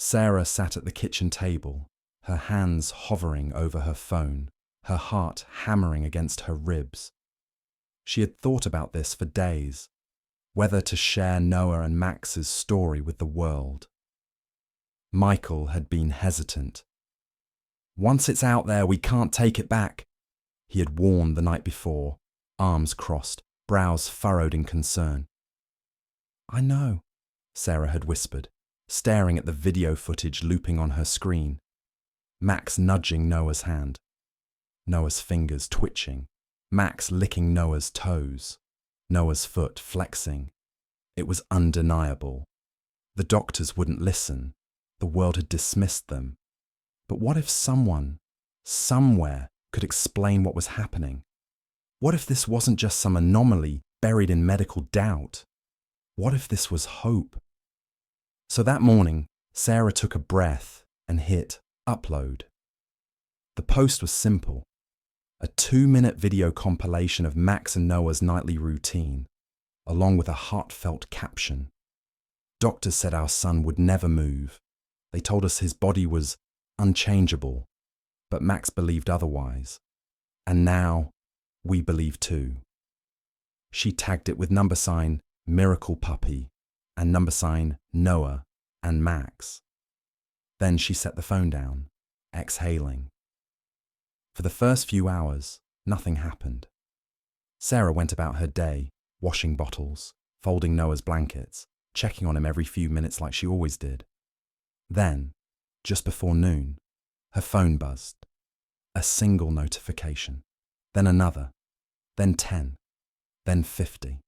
Sarah sat at the kitchen table, her hands hovering over her phone, her heart hammering against her ribs. She had thought about this for days, whether to share Noah and Max's story with the world. Michael had been hesitant. "Once it's out there, we can't take it back," he had warned the night before, arms crossed, brows furrowed in concern. "I know," Sarah had whispered, staring at the video footage looping on her screen. Max nudging Noah's hand. Noah's fingers twitching. Max licking Noah's toes. Noah's foot flexing. It was undeniable. The doctors wouldn't listen. The world had dismissed them. But what if someone, somewhere, could explain what was happening? What if this wasn't just some anomaly buried in medical doubt? What if this was hope? So that morning, Sarah took a breath and hit upload. The post was simple. A 2-minute video compilation of Max and Noah's nightly routine, along with a heartfelt caption. "Doctors said our son would never move. They told us his body was unchangeable, but Max believed otherwise. And now, we believe too." She tagged it with # Miracle Puppy and # Noah and Max. Then she set the phone down, exhaling. For the first few hours, nothing happened. Sarah went about her day, washing bottles, folding Noah's blankets, checking on him every few minutes like she always did. Then, just before noon, her phone buzzed. A single notification, then another, then 10, then 50.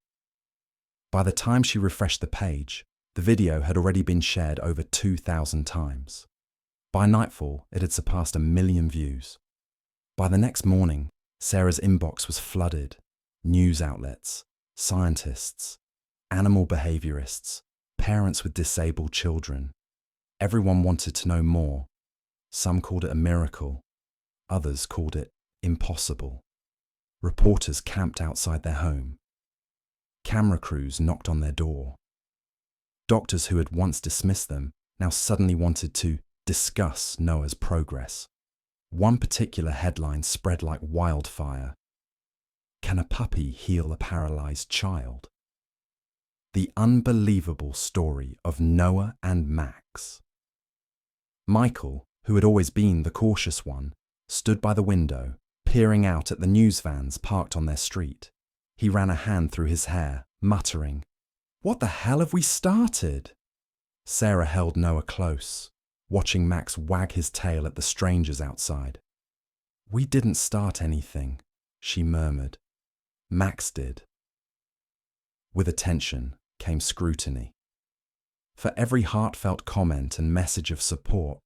By the time she refreshed the page, the video had already been shared over 2,000 times. By nightfall, it had surpassed 1 million views. By the next morning, Sarah's inbox was flooded. News outlets, scientists, animal behaviorists, parents with disabled children. Everyone wanted to know more. Some called it a miracle. Others called it impossible. Reporters camped outside their home. Camera crews knocked on their door. Doctors who had once dismissed them now suddenly wanted to discuss Noah's progress. One particular headline spread like wildfire. "Can a puppy heal a paralyzed child?" The unbelievable story of Noah and Max. Michael, who had always been the cautious one, stood by the window, peering out at the news vans parked on their street. He ran a hand through his hair, muttering, "What the hell have we started?" Sarah held Noah close, watching Max wag his tail at the strangers outside. "We didn't start anything," she murmured. "Max did." With attention came scrutiny. For every heartfelt comment and message of support,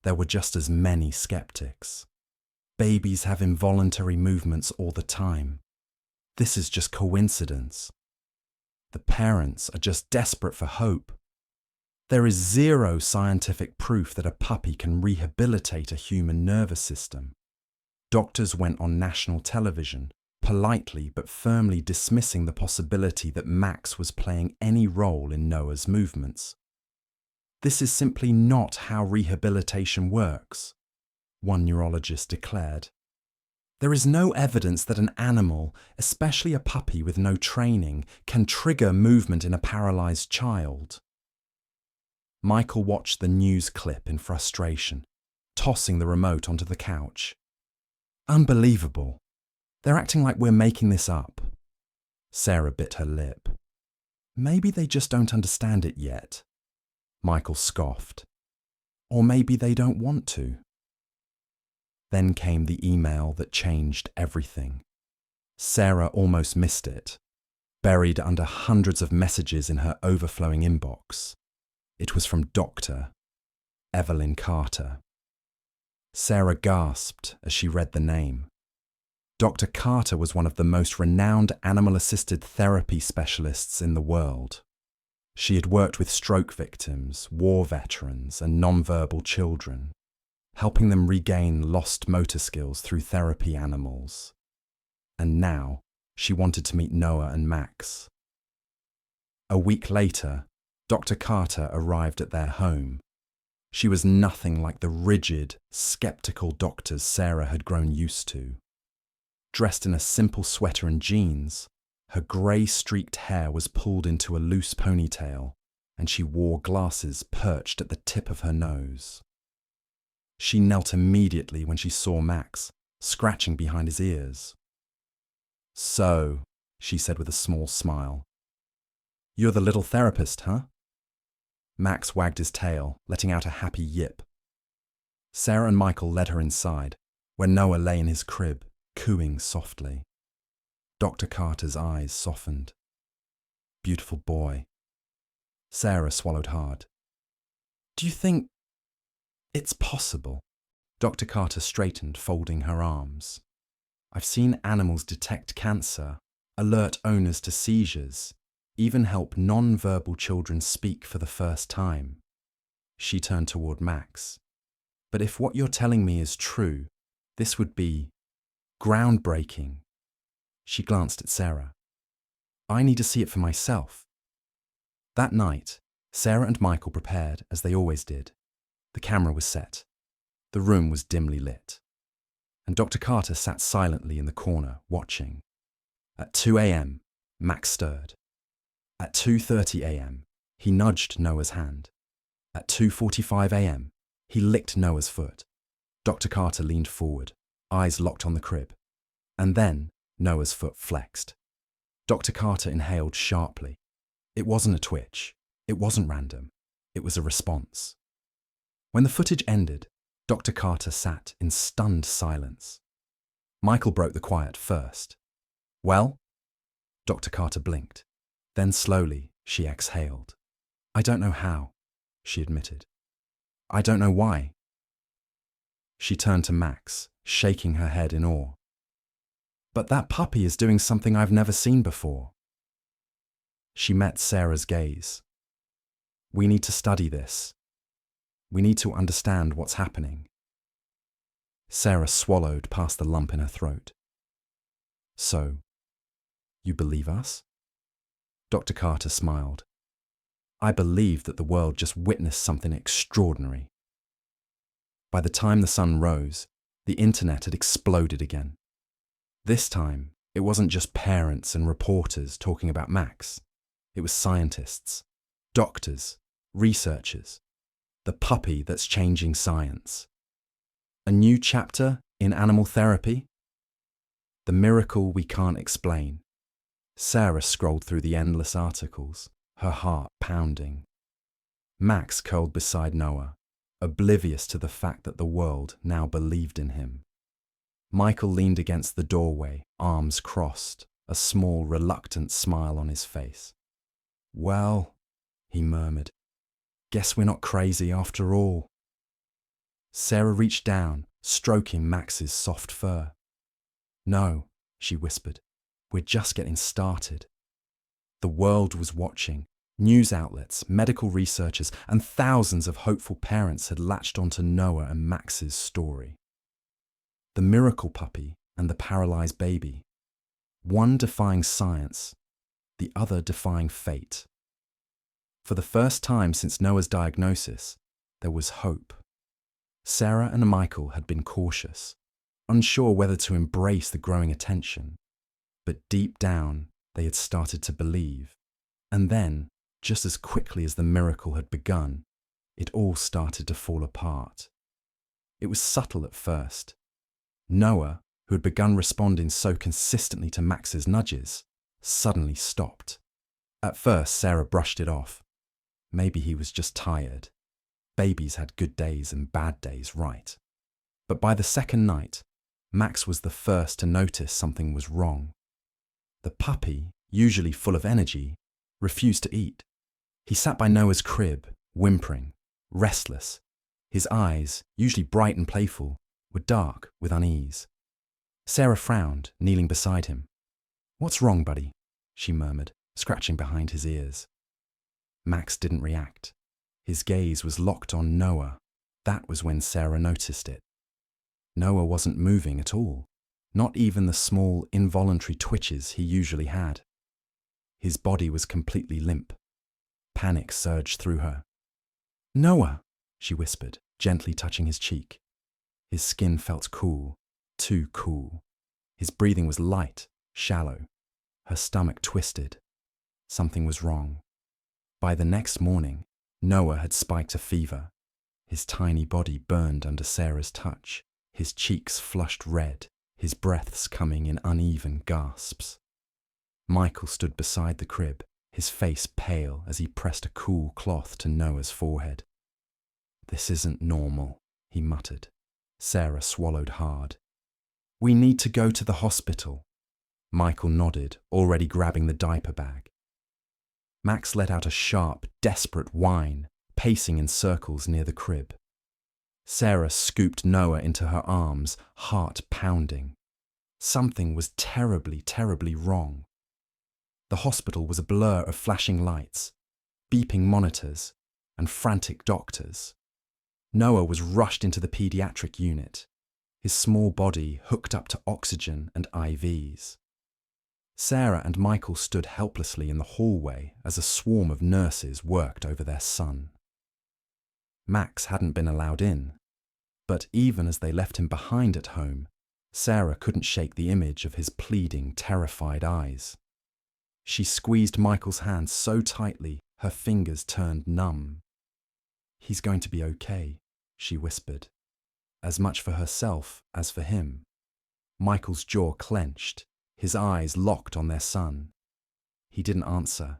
there were just as many skeptics. "Babies have involuntary movements all the time. This is just coincidence. The parents are just desperate for hope. There is zero scientific proof that a puppy can rehabilitate a human nervous system." Doctors went on national television, politely but firmly dismissing the possibility that Max was playing any role in Noah's movements. "This is simply not how rehabilitation works," one neurologist declared. "There is no evidence that an animal, especially a puppy with no training, can trigger movement in a paralyzed child." Michael watched the news clip in frustration, tossing the remote onto the couch. "Unbelievable. They're acting like we're making this up." Sarah bit her lip. "Maybe they just don't understand it yet," Michael scoffed. "Or maybe they don't want to." Then came the email that changed everything. Sarah almost missed it, buried under hundreds of messages in her overflowing inbox. It was from Dr. Evelyn Carter. Sarah gasped as she read the name. Dr. Carter was one of the most renowned animal-assisted therapy specialists in the world. She had worked with stroke victims, war veterans, and nonverbal children, helping them regain lost motor skills through therapy animals. And now, she wanted to meet Noah and Max. A week later, Dr. Carter arrived at their home. She was nothing like the rigid, skeptical doctors Sarah had grown used to. Dressed in a simple sweater and jeans, her grey-streaked hair was pulled into a loose ponytail, and she wore glasses perched at the tip of her nose. She knelt immediately when she saw Max, scratching behind his ears. "So," she said with a small smile, "you're the little therapist, huh?" Max wagged his tail, letting out a happy yip. Sarah and Michael led her inside, where Noah lay in his crib, cooing softly. Dr. Carter's eyes softened. "Beautiful boy." Sarah swallowed hard. "Do you think it's possible?" Dr. Carter straightened, folding her arms. "I've seen animals detect cancer, alert owners to seizures, even help non-verbal children speak for the first time." She turned toward Max. "But if what you're telling me is true, this would be groundbreaking." She glanced at Sarah. "I need to see it for myself." That night, Sarah and Michael prepared as they always did. The camera was set. The room was dimly lit. And Dr. Carter sat silently in the corner, watching. At 2 a.m., Max stirred. At 2:30 a.m., he nudged Noah's hand. At 2:45 a.m., he licked Noah's foot. Dr. Carter leaned forward, eyes locked on the crib. And then Noah's foot flexed. Dr. Carter inhaled sharply. It wasn't a twitch. It wasn't random. It was a response. When the footage ended, Dr. Carter sat in stunned silence. Michael broke the quiet first. "Well?" Dr. Carter blinked. Then slowly, she exhaled. "I don't know how," she admitted. "I don't know why." She turned to Max, shaking her head in awe. "But that puppy is doing something I've never seen before." She met Sarah's gaze. "We need to study this. We need to understand what's happening." Sarah swallowed past the lump in her throat. "So, you believe us?" Dr. Carter smiled. "I believe that the world just witnessed something extraordinary." By the time the sun rose, the internet had exploded again. This time, it wasn't just parents and reporters talking about Max. It was scientists, doctors, researchers. The puppy that's changing science. A new chapter in animal therapy? The miracle we can't explain. Sarah scrolled through the endless articles, her heart pounding. Max curled beside Noah, oblivious to the fact that the world now believed in him. Michael leaned against the doorway, arms crossed, a small, reluctant smile on his face. "Well," he murmured, "guess we're not crazy after all." Sarah reached down, stroking Max's soft fur. "No," she whispered, "we're just getting started." The world was watching. News outlets, medical researchers, and thousands of hopeful parents had latched onto Noah and Max's story. The miracle puppy and the paralyzed baby. One defying science, the other defying fate. For the first time since Noah's diagnosis, there was hope. Sarah and Michael had been cautious, unsure whether to embrace the growing attention. But deep down, they had started to believe. And then, just as quickly as the miracle had begun, it all started to fall apart. It was subtle at first. Noah, who had begun responding so consistently to Max's nudges, suddenly stopped. At first, Sarah brushed it off. Maybe he was just tired. Babies had good days and bad days, right? But by the second night, Max was the first to notice something was wrong. The puppy, usually full of energy, refused to eat. He sat by Noah's crib, whimpering, restless. His eyes, usually bright and playful, were dark with unease. Sarah frowned, kneeling beside him. "What's wrong, buddy?" she murmured, scratching behind his ears. Max didn't react. His gaze was locked on Noah. That was when Sarah noticed it. Noah wasn't moving at all, not even the small, involuntary twitches he usually had. His body was completely limp. Panic surged through her. "Noah!" she whispered, gently touching his cheek. His skin felt cool, too cool. His breathing was light, shallow. Her stomach twisted. Something was wrong. By the next morning, Noah had spiked a fever. His tiny body burned under Sarah's touch, his cheeks flushed red, his breaths coming in uneven gasps. Michael stood beside the crib, his face pale as he pressed a cool cloth to Noah's forehead. "This isn't normal," he muttered. Sarah swallowed hard. "We need to go to the hospital." Michael nodded, already grabbing the diaper bag. Max let out a sharp, desperate whine, pacing in circles near the crib. Sarah scooped Noah into her arms, heart pounding. Something was terribly, terribly wrong. The hospital was a blur of flashing lights, beeping monitors, and frantic doctors. Noah was rushed into the pediatric unit, his small body hooked up to oxygen and IVs. Sarah and Michael stood helplessly in the hallway as a swarm of nurses worked over their son. Max hadn't been allowed in, but even as they left him behind at home, Sarah couldn't shake the image of his pleading, terrified eyes. She squeezed Michael's hand so tightly, her fingers turned numb. "He's going to be okay," she whispered, as much for herself as for him. Michael's jaw clenched, his eyes locked on their son. He didn't answer.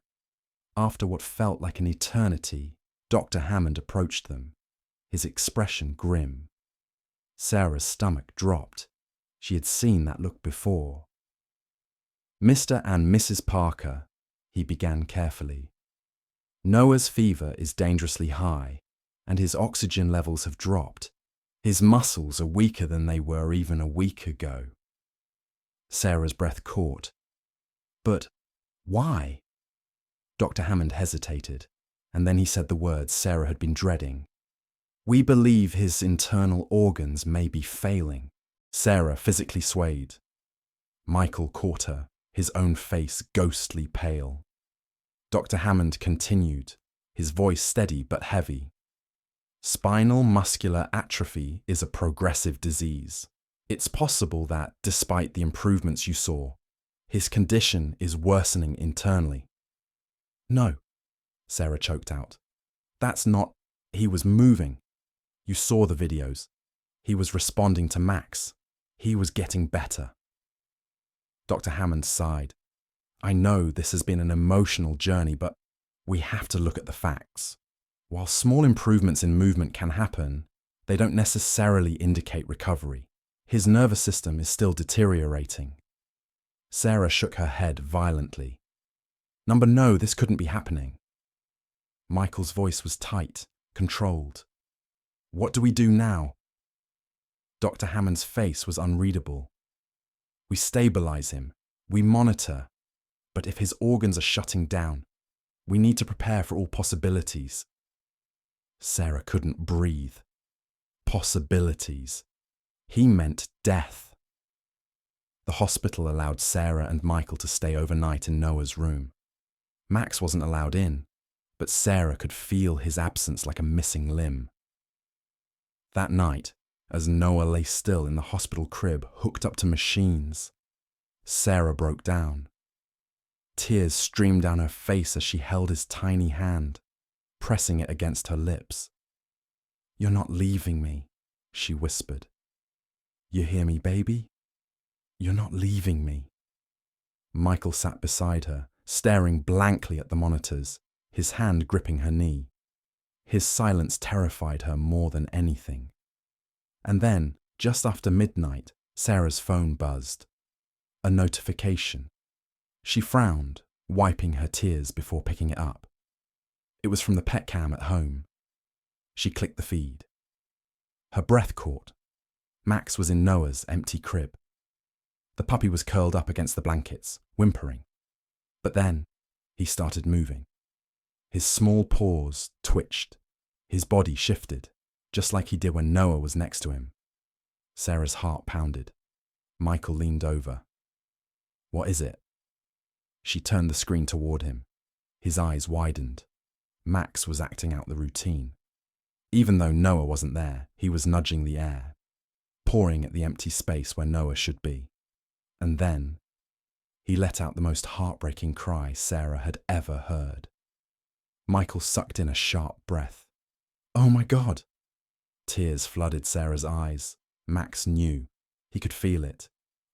After what felt like an eternity, Dr. Hammond approached them, his expression grim. Sarah's stomach dropped. She had seen that look before. "Mr. and Mrs. Parker," he began carefully. "Noah's fever is dangerously high, and his oxygen levels have dropped. His muscles are weaker than they were even a week ago." Sarah's breath caught. "But why?" Dr. Hammond hesitated, and then he said the words Sarah had been dreading. "We believe his internal organs may be failing." Sarah physically swayed. Michael caught her, his own face ghostly pale. Dr. Hammond continued, his voice steady but heavy. "Spinal muscular atrophy is a progressive disease. It's possible that, despite the improvements you saw, his condition is worsening internally." "No," Sarah choked out. "That's not... He was moving. You saw the videos. He was responding to Max. He was getting better." Dr. Hammond sighed. "I know this has been an emotional journey, but we have to look at the facts. While small improvements in movement can happen, they don't necessarily indicate recovery. His nervous system is still deteriorating." Sarah shook her head violently. No, this couldn't be happening." Michael's voice was tight, controlled. "What do we do now?" Dr. Hammond's face was unreadable. "We stabilize him. We monitor. But if his organs are shutting down, we need to prepare for all possibilities." Sarah couldn't breathe. Possibilities. He meant death. The hospital allowed Sarah and Michael to stay overnight in Noah's room. Max wasn't allowed in, but Sarah could feel his absence like a missing limb. That night, as Noah lay still in the hospital crib hooked up to machines, Sarah broke down. Tears streamed down her face as she held his tiny hand, pressing it against her lips. "You're not leaving me," she whispered. "You hear me, baby? You're not leaving me." Michael sat beside her, staring blankly at the monitors, his hand gripping her knee. His silence terrified her more than anything. And then, just after midnight, Sarah's phone buzzed. A notification. She frowned, wiping her tears before picking it up. It was from the pet cam at home. She clicked the feed. Her breath caught. Max was in Noah's empty crib. The puppy was curled up against the blankets, whimpering. But then, he started moving. His small paws twitched. His body shifted, just like he did when Noah was next to him. Sarah's heart pounded. Michael leaned over. "What is it?" She turned the screen toward him. His eyes widened. Max was acting out the routine. Even though Noah wasn't there, he was nudging the air, pawing at the empty space where Noah should be. And then he let out the most heartbreaking cry Sarah had ever heard. Michael sucked in a sharp breath. "Oh my God!" Tears flooded Sarah's eyes. Max knew. He could feel it.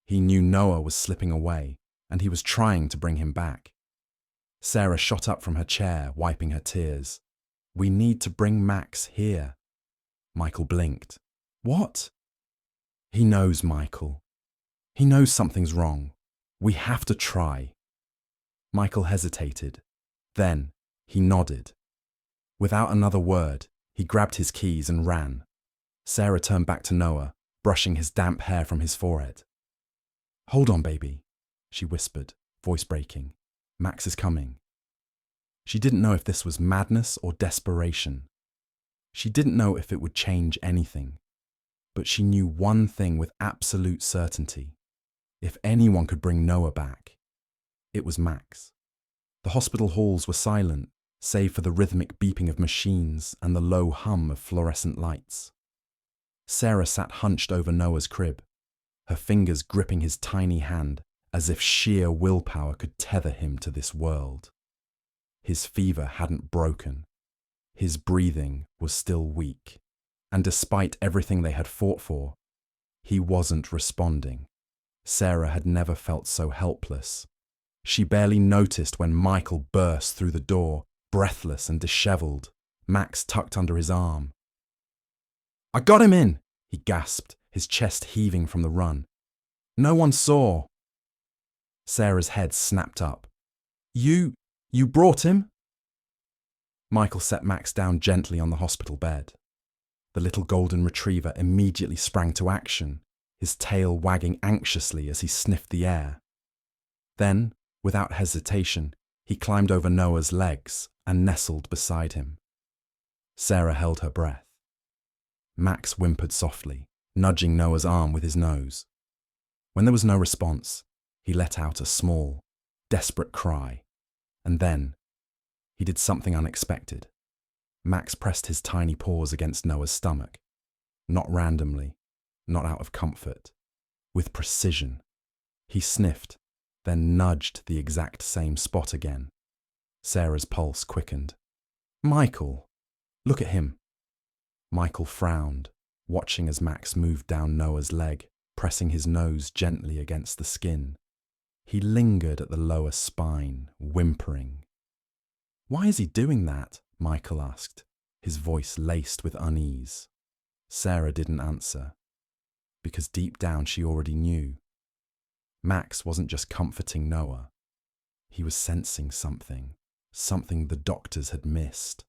He knew Noah was slipping away, and he was trying to bring him back. Sarah shot up from her chair, wiping her tears. "We need to bring Max here." Michael blinked. "What?" "He knows, Michael. He knows something's wrong. We have to try." Michael hesitated. Then he nodded. Without another word, he grabbed his keys and ran. Sarah turned back to Noah, brushing his damp hair from his forehead. "Hold on, baby," she whispered, voice breaking. "Max is coming." She didn't know if this was madness or desperation. She didn't know if it would change anything. But she knew one thing with absolute certainty. If anyone could bring Noah back, it was Max. The hospital halls were silent, save for the rhythmic beeping of machines and the low hum of fluorescent lights. Sarah sat hunched over Noah's crib, her fingers gripping his tiny hand as if sheer willpower could tether him to this world. His fever hadn't broken. His breathing was still weak. And despite everything they had fought for, he wasn't responding. Sarah had never felt so helpless. She barely noticed when Michael burst through the door, breathless and disheveled, Max tucked under his arm. "I got him in," he gasped, his chest heaving from the run. "No one saw." Sarah's head snapped up. You brought him?" Michael set Max down gently on the hospital bed. The little golden retriever immediately sprang to action, his tail wagging anxiously as he sniffed the air. Then, without hesitation, he climbed over Noah's legs and nestled beside him. Sarah held her breath. Max whimpered softly, nudging Noah's arm with his nose. When there was no response, he let out a small, desperate cry, and then he did something unexpected. Max pressed his tiny paws against Noah's stomach, not randomly, not out of comfort, with precision. He sniffed, then nudged the exact same spot again. Sarah's pulse quickened. "Michael, look at him." Michael frowned, watching as Max moved down Noah's leg, pressing his nose gently against the skin. He lingered at the lower spine, whimpering. "Why is he doing that?" Michael asked, his voice laced with unease. Sarah didn't answer, because deep down she already knew. Max wasn't just comforting Noah. He was sensing something the doctors had missed.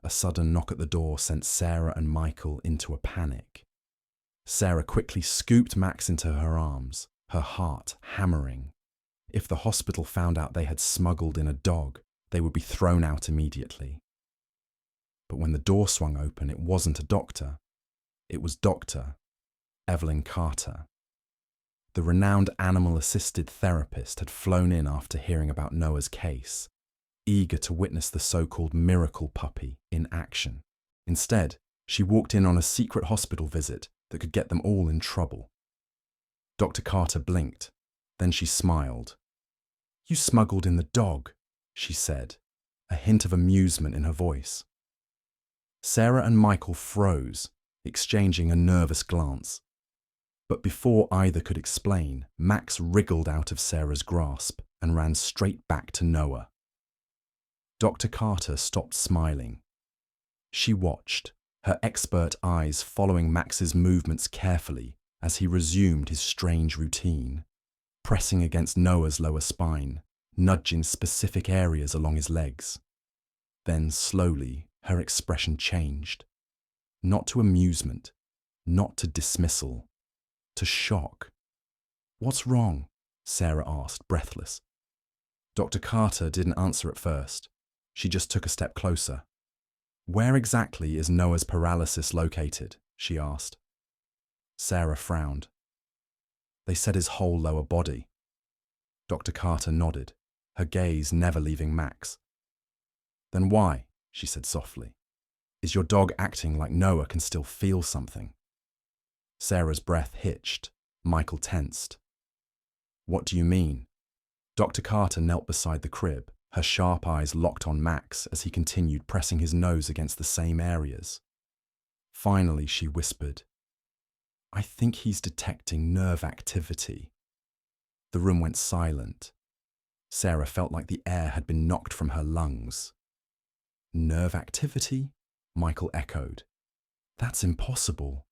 A sudden knock at the door sent Sarah and Michael into a panic. Sarah quickly scooped Max into her arms, her heart hammering. If the hospital found out they had smuggled in a dog, they would be thrown out immediately. But when the door swung open, it wasn't a doctor. It was Dr. Evelyn Carter. The renowned animal-assisted therapist had flown in after hearing about Noah's case, eager to witness the so-called miracle puppy in action. Instead, she walked in on a secret hospital visit that could get them all in trouble. Dr. Carter blinked, then she smiled. "You smuggled in the dog," she said, a hint of amusement in her voice. Sarah and Michael froze, exchanging a nervous glance. But before either could explain, Max wriggled out of Sarah's grasp and ran straight back to Noah. Dr. Carter stopped smiling. She watched, her expert eyes following Max's movements carefully as he resumed his strange routine, pressing against Noah's lower spine, nudging specific areas along his legs. Then slowly, her expression changed. Not to amusement, not to dismissal, to shock. "What's wrong?" Sarah asked, breathless. Dr. Carter didn't answer at first. She just took a step closer. "Where exactly is Noah's paralysis located?" she asked. Sarah frowned. "They said his whole lower body." Dr. Carter nodded, her gaze never leaving Max. "Then why?" she said softly. Is your dog acting like Noah can still feel something? Sarah's breath hitched. Michael tensed. What do you mean? Dr. Carter knelt beside the crib, her sharp eyes locked on Max as he continued pressing his nose against the same areas. Finally, she whispered, I think he's detecting nerve activity. The room went silent. Sarah felt like the air had been knocked from her lungs. Nerve activity? Michael echoed. That's impossible.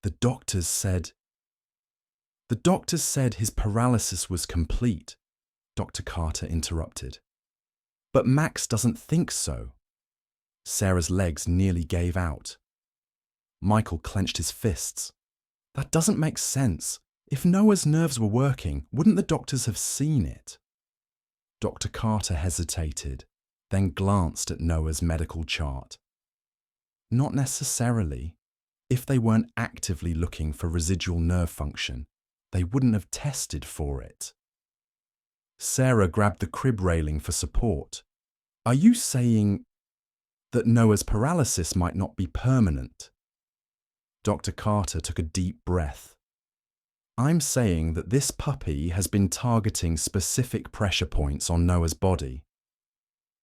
The doctors said his paralysis was complete, Dr. Carter interrupted. But Max doesn't think so. Sarah's legs nearly gave out. Michael clenched his fists. That doesn't make sense. If Noah's nerves were working, wouldn't the doctors have seen it? Dr. Carter hesitated, then glanced at Noah's medical chart. Not necessarily. If they weren't actively looking for residual nerve function, they wouldn't have tested for it. Sarah grabbed the crib railing for support. Are you saying that Noah's paralysis might not be permanent? Dr. Carter took a deep breath. I'm saying that this puppy has been targeting specific pressure points on Noah's body.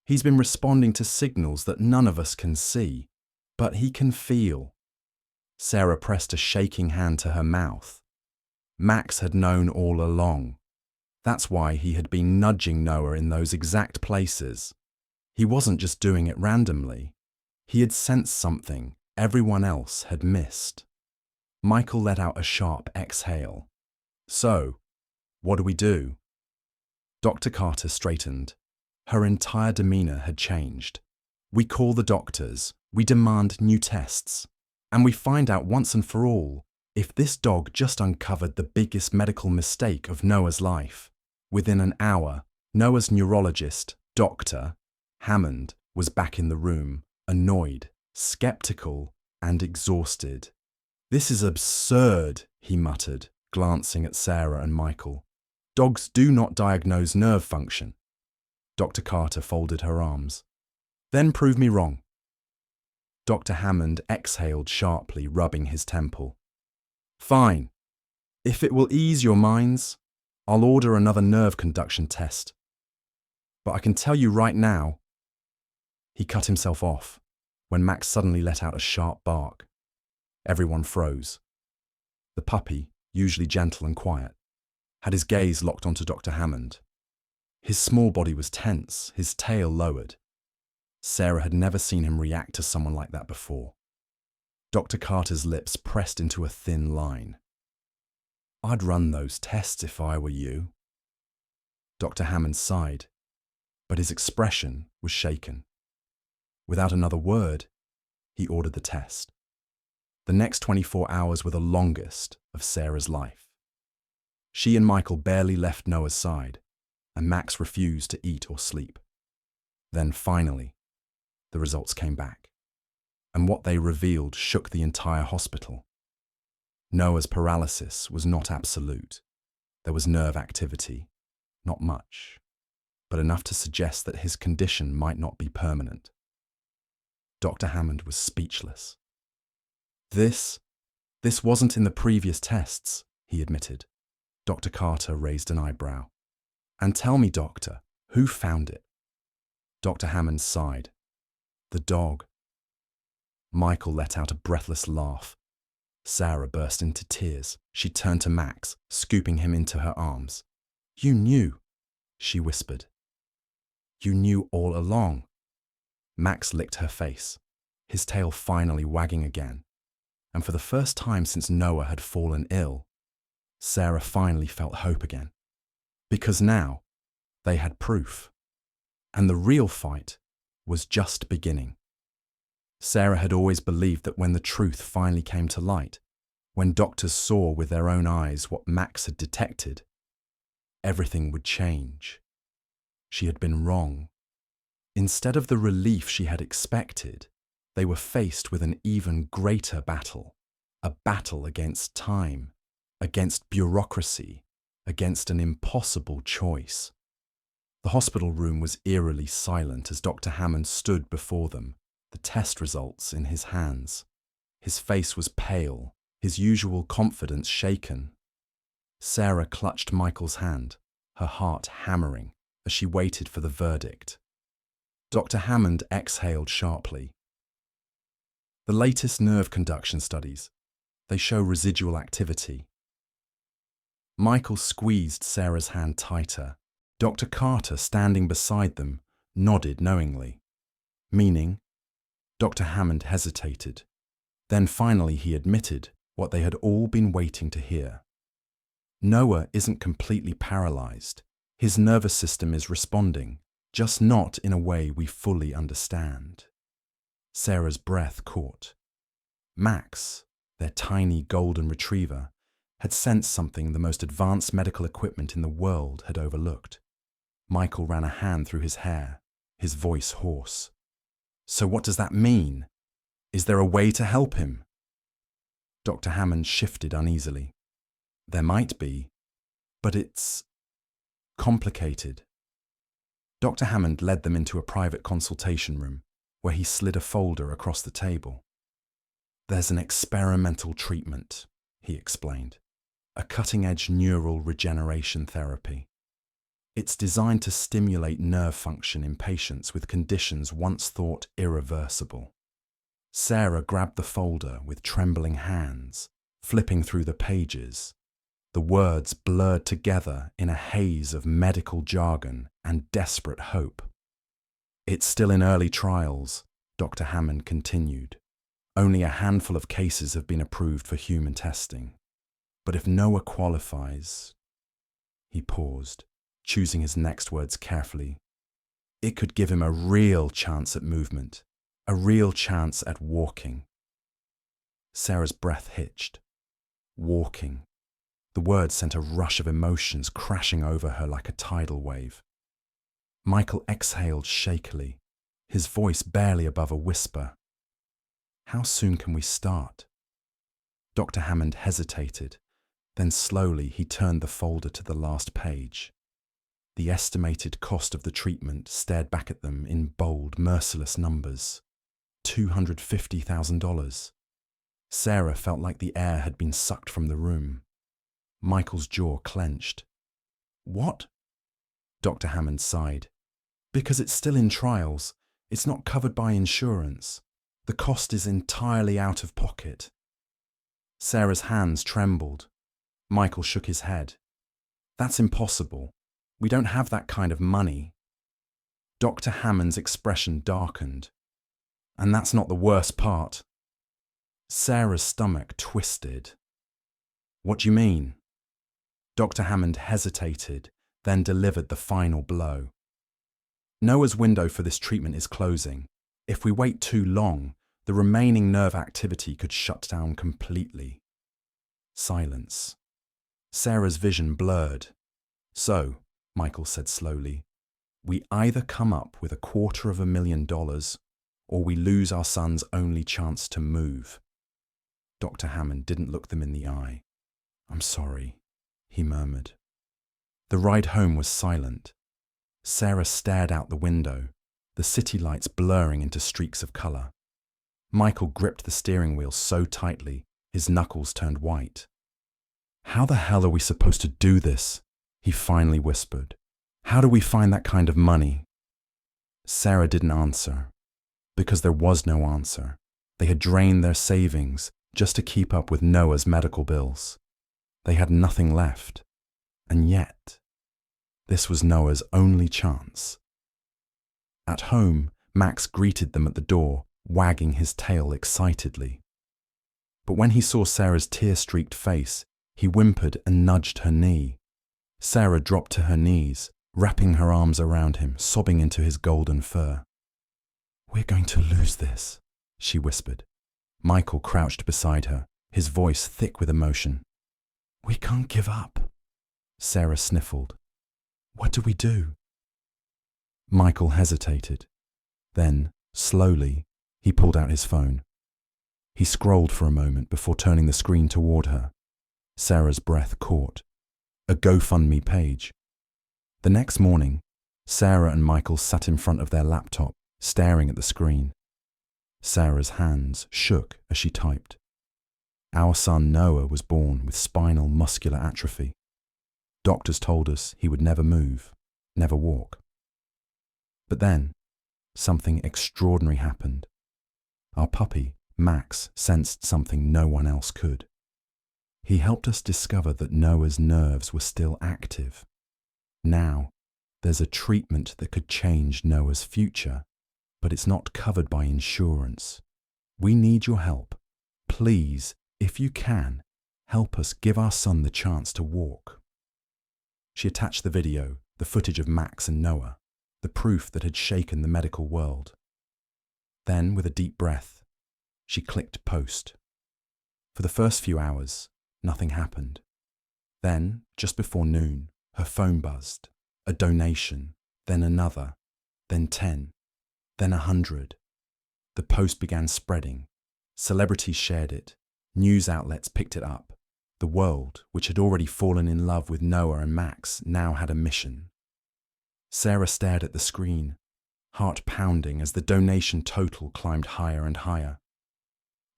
He's been responding to signals that none of us can see, but he can feel. Sarah pressed a shaking hand to her mouth. Max had known all along. That's why he had been nudging Noah in those exact places. He wasn't just doing it randomly. He had sensed something everyone else had missed. Michael let out a sharp exhale. So, what do we do? Dr. Carter straightened. Her entire demeanor had changed. We call the doctors, we demand new tests, and we find out once and for all if this dog just uncovered the biggest medical mistake of Noah's life. Within an hour, Noah's neurologist, Dr. Hammond, was back in the room, annoyed, skeptical, and exhausted. This is absurd, he muttered, glancing at Sarah and Michael. Dogs do not diagnose nerve function. Dr. Carter folded her arms. Then prove me wrong. Dr. Hammond exhaled sharply, rubbing his temple. Fine. If it will ease your minds, I'll order another nerve conduction test. But I can tell you right now. He cut himself off when Max suddenly let out a sharp bark. Everyone froze. The puppy, usually gentle and quiet, had his gaze locked onto Dr. Hammond. His small body was tense, his tail lowered. Sarah had never seen him react to someone like that before. Dr. Carter's lips pressed into a thin line. I'd run those tests if I were you. Dr. Hammond sighed, but his expression was shaken. Without another word, he ordered the test. The next 24 hours were the longest of Sarah's life. She and Michael barely left Noah's side, and Max refused to eat or sleep. Then finally, the results came back, and what they revealed shook the entire hospital. Noah's paralysis was not absolute. There was nerve activity, not much, but enough to suggest that his condition might not be permanent. Dr. Hammond was speechless. This wasn't in the previous tests, he admitted. Dr. Carter raised an eyebrow. And tell me, doctor, who found it? Dr. Hammond sighed. The dog. Michael let out a breathless laugh. Sarah burst into tears. She turned to Max, scooping him into her arms. You knew, she whispered. You knew all along. Max licked her face, his tail finally wagging again. And for the first time since Noah had fallen ill, Sarah finally felt hope again. Because now, they had proof. And the real fight was just beginning. Sarah had always believed that when the truth finally came to light, when doctors saw with their own eyes what Max had detected, everything would change. She had been wrong. Instead of the relief she had expected, they were faced with an even greater battle, a battle against time, against bureaucracy, against an impossible choice. The hospital room was eerily silent as Dr. Hammond stood before them, the test results in his hands. His face was pale, his usual confidence shaken. Sarah clutched Michael's hand, her heart hammering as she waited for the verdict. Dr. Hammond exhaled sharply. The latest nerve conduction studies, they show residual activity. Michael squeezed Sarah's hand tighter. Dr. Carter, standing beside them, nodded knowingly. Meaning? Dr. Hammond hesitated. Then finally he admitted what they had all been waiting to hear. Noah isn't completely paralyzed. His nervous system is responding, just not in a way we fully understand. Sarah's breath caught. Max, their tiny golden retriever, had sensed something the most advanced medical equipment in the world had overlooked. Michael ran a hand through his hair, his voice hoarse. So what does that mean? Is there a way to help him? Dr. Hammond shifted uneasily. There might be, but it's complicated. Dr. Hammond led them into a private consultation room, where he slid a folder across the table. There's an experimental treatment, he explained, a cutting-edge neural regeneration therapy. It's designed to stimulate nerve function in patients with conditions once thought irreversible. Sarah grabbed the folder with trembling hands, flipping through the pages. The words blurred together in a haze of medical jargon and desperate hope. It's still in early trials, Dr. Hammond continued. Only a handful of cases have been approved for human testing. But if Noah qualifies... He paused, choosing his next words carefully. It could give him a real chance at movement, a real chance at walking. Sarah's breath hitched. Walking. The word sent a rush of emotions crashing over her like a tidal wave. Michael exhaled shakily, his voice barely above a whisper. How soon can we start? Dr. Hammond hesitated. Then slowly he turned the folder to the last page. The estimated cost of the treatment stared back at them in bold, merciless numbers. $250,000. Sarah felt like the air had been sucked from the room. Michael's jaw clenched. What? Dr. Hammond sighed. Because it's still in trials. It's not covered by insurance. The cost is entirely out of pocket. Sarah's hands trembled. Michael shook his head. That's impossible. We don't have that kind of money. Dr. Hammond's expression darkened. And that's not the worst part. Sarah's stomach twisted. What do you mean? Dr. Hammond hesitated, then delivered the final blow. Noah's window for this treatment is closing. If we wait too long, the remaining nerve activity could shut down completely. Silence. Sarah's vision blurred. So, Michael said slowly, we either come up with $250,000 or we lose our son's only chance to move. Dr. Hammond didn't look them in the eye. I'm sorry, he murmured. The ride home was silent. Sarah stared out the window, the city lights blurring into streaks of colour. Michael gripped the steering wheel so tightly, his knuckles turned white. How the hell are we supposed to do this? He finally whispered. How do we find that kind of money? Sarah didn't answer, because there was no answer. They had drained their savings just to keep up with Noah's medical bills. They had nothing left. And yet, this was Noah's only chance. At home, Max greeted them at the door, wagging his tail excitedly. But when he saw Sarah's tear-streaked face, he whimpered and nudged her knee. Sarah dropped to her knees, wrapping her arms around him, sobbing into his golden fur. We're going to lose this, she whispered. Michael crouched beside her, his voice thick with emotion. We can't give up. Sarah sniffled. What do we do? Michael hesitated. Then, slowly, he pulled out his phone. He scrolled for a moment before turning the screen toward her. Sarah's breath caught. A GoFundMe page. The next morning, Sarah and Michael sat in front of their laptop, staring at the screen. Sarah's hands shook as she typed. Our son Noah was born with spinal muscular atrophy. Doctors told us he would never move, never walk. But then, something extraordinary happened. Our puppy, Max, sensed something no one else could. He helped us discover that Noah's nerves were still active. Now, there's a treatment that could change Noah's future, but it's not covered by insurance. We need your help. Please, if you can, help us give our son the chance to walk. She attached the video, the footage of Max and Noah, the proof that had shaken the medical world. Then, with a deep breath, she clicked post. For the first few hours, nothing happened. Then, just before noon, her phone buzzed. A donation, then another, then 10, then 100. The post began spreading. Celebrities shared it. News outlets picked it up. The world, which had already fallen in love with Noah and Max, now had a mission. Sarah stared at the screen, heart pounding as the donation total climbed higher and higher.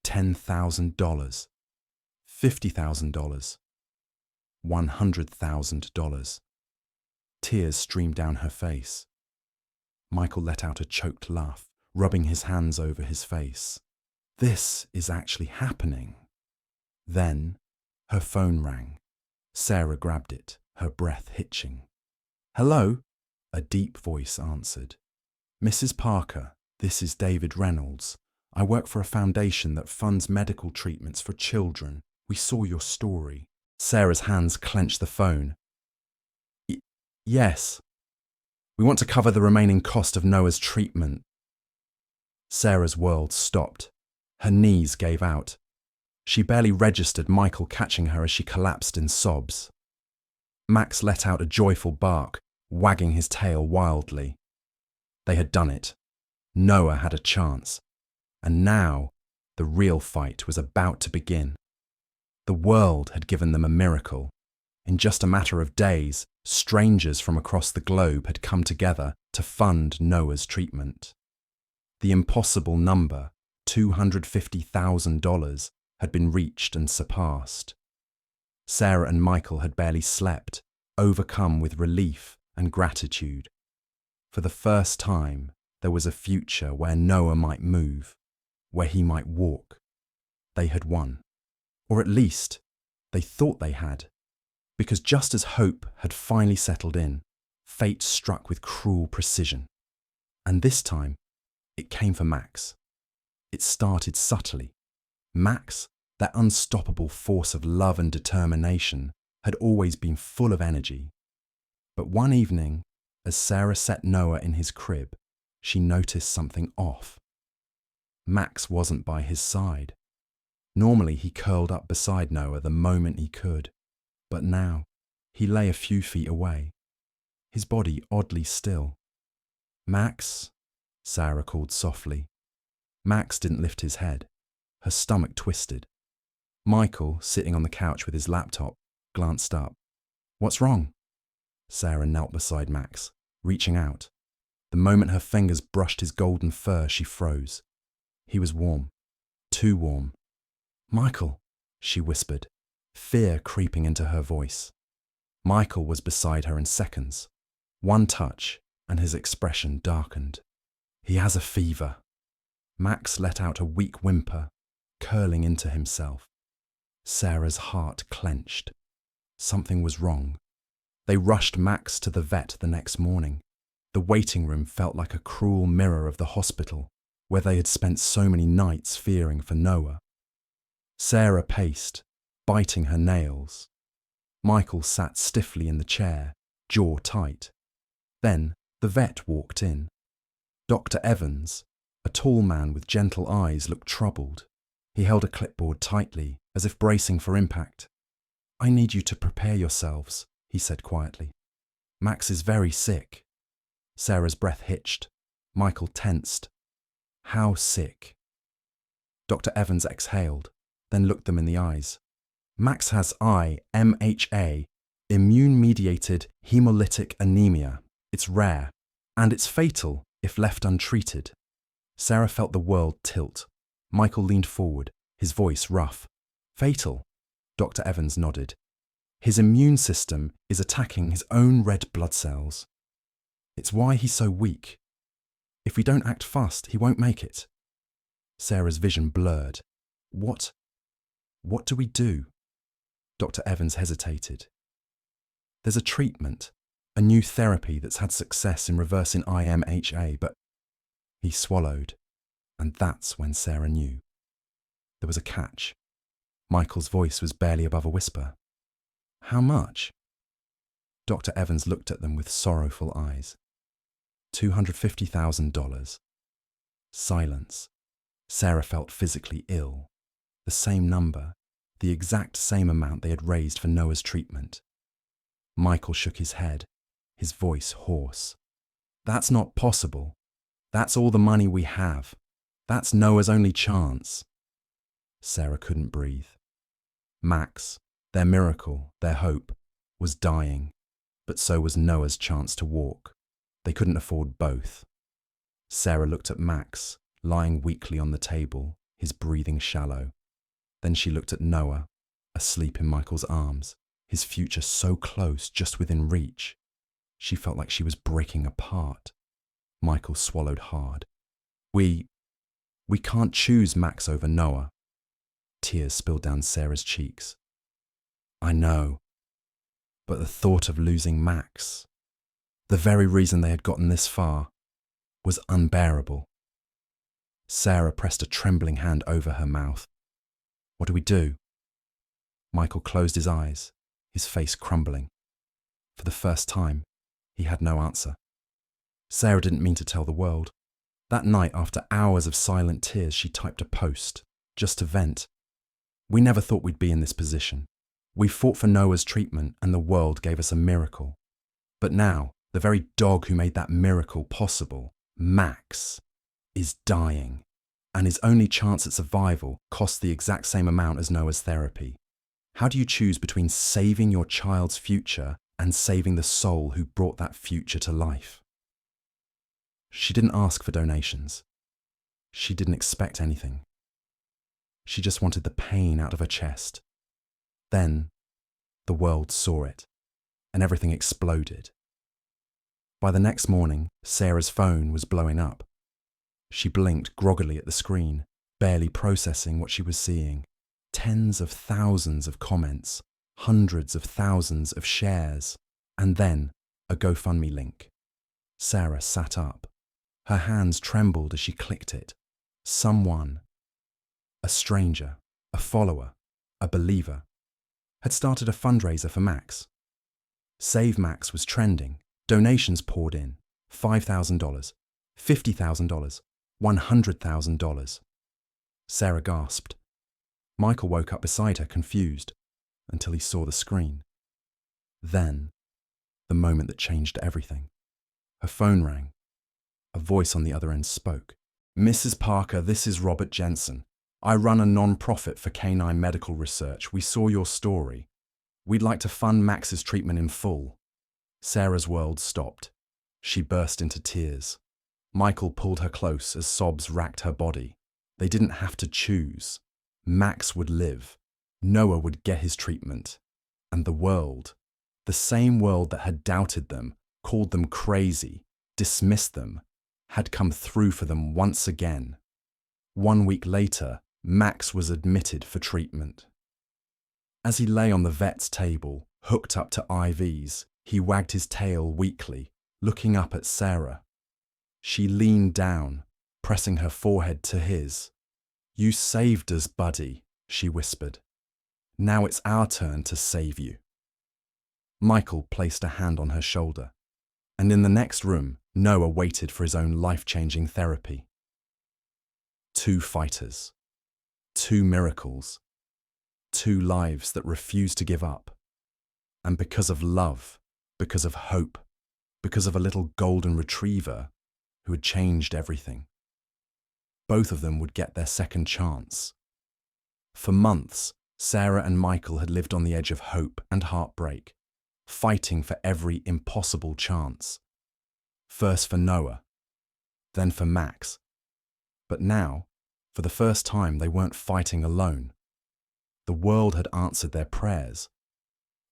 $10,000, $50,000, $100,000. Tears streamed down her face. Michael let out a choked laugh, rubbing his hands over his face. This is actually happening. Then, her phone rang. Sarah grabbed it, her breath hitching. Hello? A deep voice answered. Mrs. Parker, this is David Reynolds. I work for a foundation that funds medical treatments for children. We saw your story. Sarah's hands clenched the phone. Yes. We want to cover the remaining cost of Noah's treatment. Sarah's world stopped. Her knees gave out. She barely registered Michael catching her as she collapsed in sobs. Max let out a joyful bark, wagging his tail wildly. They had done it. Noah had a chance. And now, the real fight was about to begin. The world had given them a miracle. In just a matter of days, strangers from across the globe had come together to fund Noah's treatment. The impossible number, $250,000, had been reached and surpassed. Sarah and Michael had barely slept, overcome with relief and gratitude. For the first time, there was a future where Noah might move, where he might walk. They had won. Or at least, they thought they had. Because just as hope had finally settled in, fate struck with cruel precision. And this time, it came for Max. It started subtly. Max, that unstoppable force of love and determination, had always been full of energy. But one evening, as Sarah set Noah in his crib, she noticed something off. Max wasn't by his side. Normally he curled up beside Noah the moment he could. But now, he lay a few feet away, his body oddly still. Max, Sarah called softly. Max didn't lift his head. Her stomach twisted. Michael, sitting on the couch with his laptop, glanced up. What's wrong? Sarah knelt beside Max, reaching out. The moment her fingers brushed his golden fur, she froze. He was warm. Too warm. Michael, she whispered, fear creeping into her voice. Michael was beside her in seconds. One touch, and his expression darkened. He has a fever. Max let out a weak whimper, curling into himself. Sarah's heart clenched. Something was wrong. They rushed Max to the vet the next morning. The waiting room felt like a cruel mirror of the hospital, where they had spent so many nights fearing for Noah. Sarah paced, biting her nails. Michael sat stiffly in the chair, jaw tight. Then the vet walked in. Dr. Evans, a tall man with gentle eyes, looked troubled. He held a clipboard tightly, as if bracing for impact. I need you to prepare yourselves, he said quietly. Max is very sick. Sarah's breath hitched. Michael tensed. How sick? Dr. Evans exhaled, then looked them in the eyes. Max has IMHA, immune-mediated hemolytic anemia. It's rare, and it's fatal if left untreated. Sarah felt the world tilt. Michael leaned forward, his voice rough. Fatal, Dr. Evans nodded. His immune system is attacking his own red blood cells. It's why he's so weak. If we don't act fast, he won't make it. Sarah's vision blurred. What do we do? Dr. Evans hesitated. There's a treatment, a new therapy that's had success in reversing IMHA, but he swallowed, and that's when Sarah knew. There was a catch. Michael's voice was barely above a whisper. How much? Dr. Evans looked at them with sorrowful eyes. $250,000. Silence. Sarah felt physically ill. The same number, the exact same amount they had raised for Noah's treatment. Michael shook his head, his voice hoarse. That's not possible. That's all the money we have. That's Noah's only chance. Sarah couldn't breathe. Max, their miracle, their hope, was dying, but so was Noah's chance to walk. They couldn't afford both. Sarah looked at Max, lying weakly on the table, his breathing shallow. Then she looked at Noah, asleep in Michael's arms, his future so close, just within reach. She felt like she was breaking apart. Michael swallowed hard. We can't choose Max over Noah. Tears spilled down Sarah's cheeks. I know, but the thought of losing Max, the very reason they had gotten this far, was unbearable. Sarah pressed a trembling hand over her mouth. What do we do? Michael closed his eyes, his face crumbling. For the first time, he had no answer. Sarah didn't mean to tell the world. That night, after hours of silent tears, she typed a post, just to vent. We never thought we'd be in this position. We fought for Noah's treatment and the world gave us a miracle. But now, the very dog who made that miracle possible, Max, is dying, and his only chance at survival costs the exact same amount as Noah's therapy. How do you choose between saving your child's future and saving the soul who brought that future to life? She didn't ask for donations. She didn't expect anything. She just wanted the pain out of her chest. Then, the world saw it, and everything exploded. By the next morning, Sarah's phone was blowing up. She blinked groggily at the screen, barely processing what she was seeing. Tens of thousands of comments, hundreds of thousands of shares, and then a GoFundMe link. Sarah sat up. Her hands trembled as she clicked it. Someone, a stranger, a follower, a believer, had started a fundraiser for Max. Save Max was trending. Donations poured in. $5,000, $50,000, $100,000. Sarah gasped. Michael woke up beside her, confused, until he saw the screen. Then, the moment that changed everything. Her phone rang. A voice on the other end spoke. Mrs. Parker, this is Robert Jensen. I run a non-profit for canine medical research. We saw your story. We'd like to fund Max's treatment in full. Sarah's world stopped. She burst into tears. Michael pulled her close as sobs racked her body. They didn't have to choose. Max would live. Noah would get his treatment. And the world, the same world that had doubted them, called them crazy, dismissed them, had come through for them once again. 1 week later, Max was admitted for treatment. As he lay on the vet's table, hooked up to IVs, he wagged his tail weakly, looking up at Sarah. She leaned down, pressing her forehead to his. You saved us, buddy, she whispered. Now it's our turn to save you. Michael placed a hand on her shoulder, and in the next room, Noah waited for his own life-changing therapy. 2 fighters, 2 miracles, 2 lives that refused to give up. And because of love, because of hope, because of a little golden retriever who had changed everything. Both of them would get their second chance. For months, Sarah and Michael had lived on the edge of hope and heartbreak, fighting for every impossible chance. First for Noah, then for Max, But now, for the first time, they weren't fighting alone. The world had answered their prayers.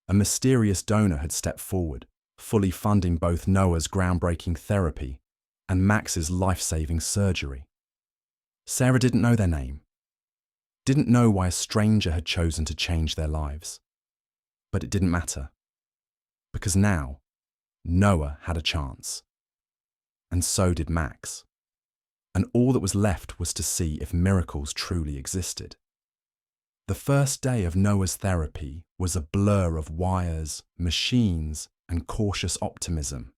A mysterious donor had stepped forward, fully funding both Noah's groundbreaking therapy and Max's life-saving surgery. Sarah didn't know their name, didn't know why a stranger had chosen to change their lives. But it didn't matter, because now Noah had a chance. And so did Max. And all that was left was to see if miracles truly existed. The first day of Noah's therapy was a blur of wires, machines, and cautious optimism.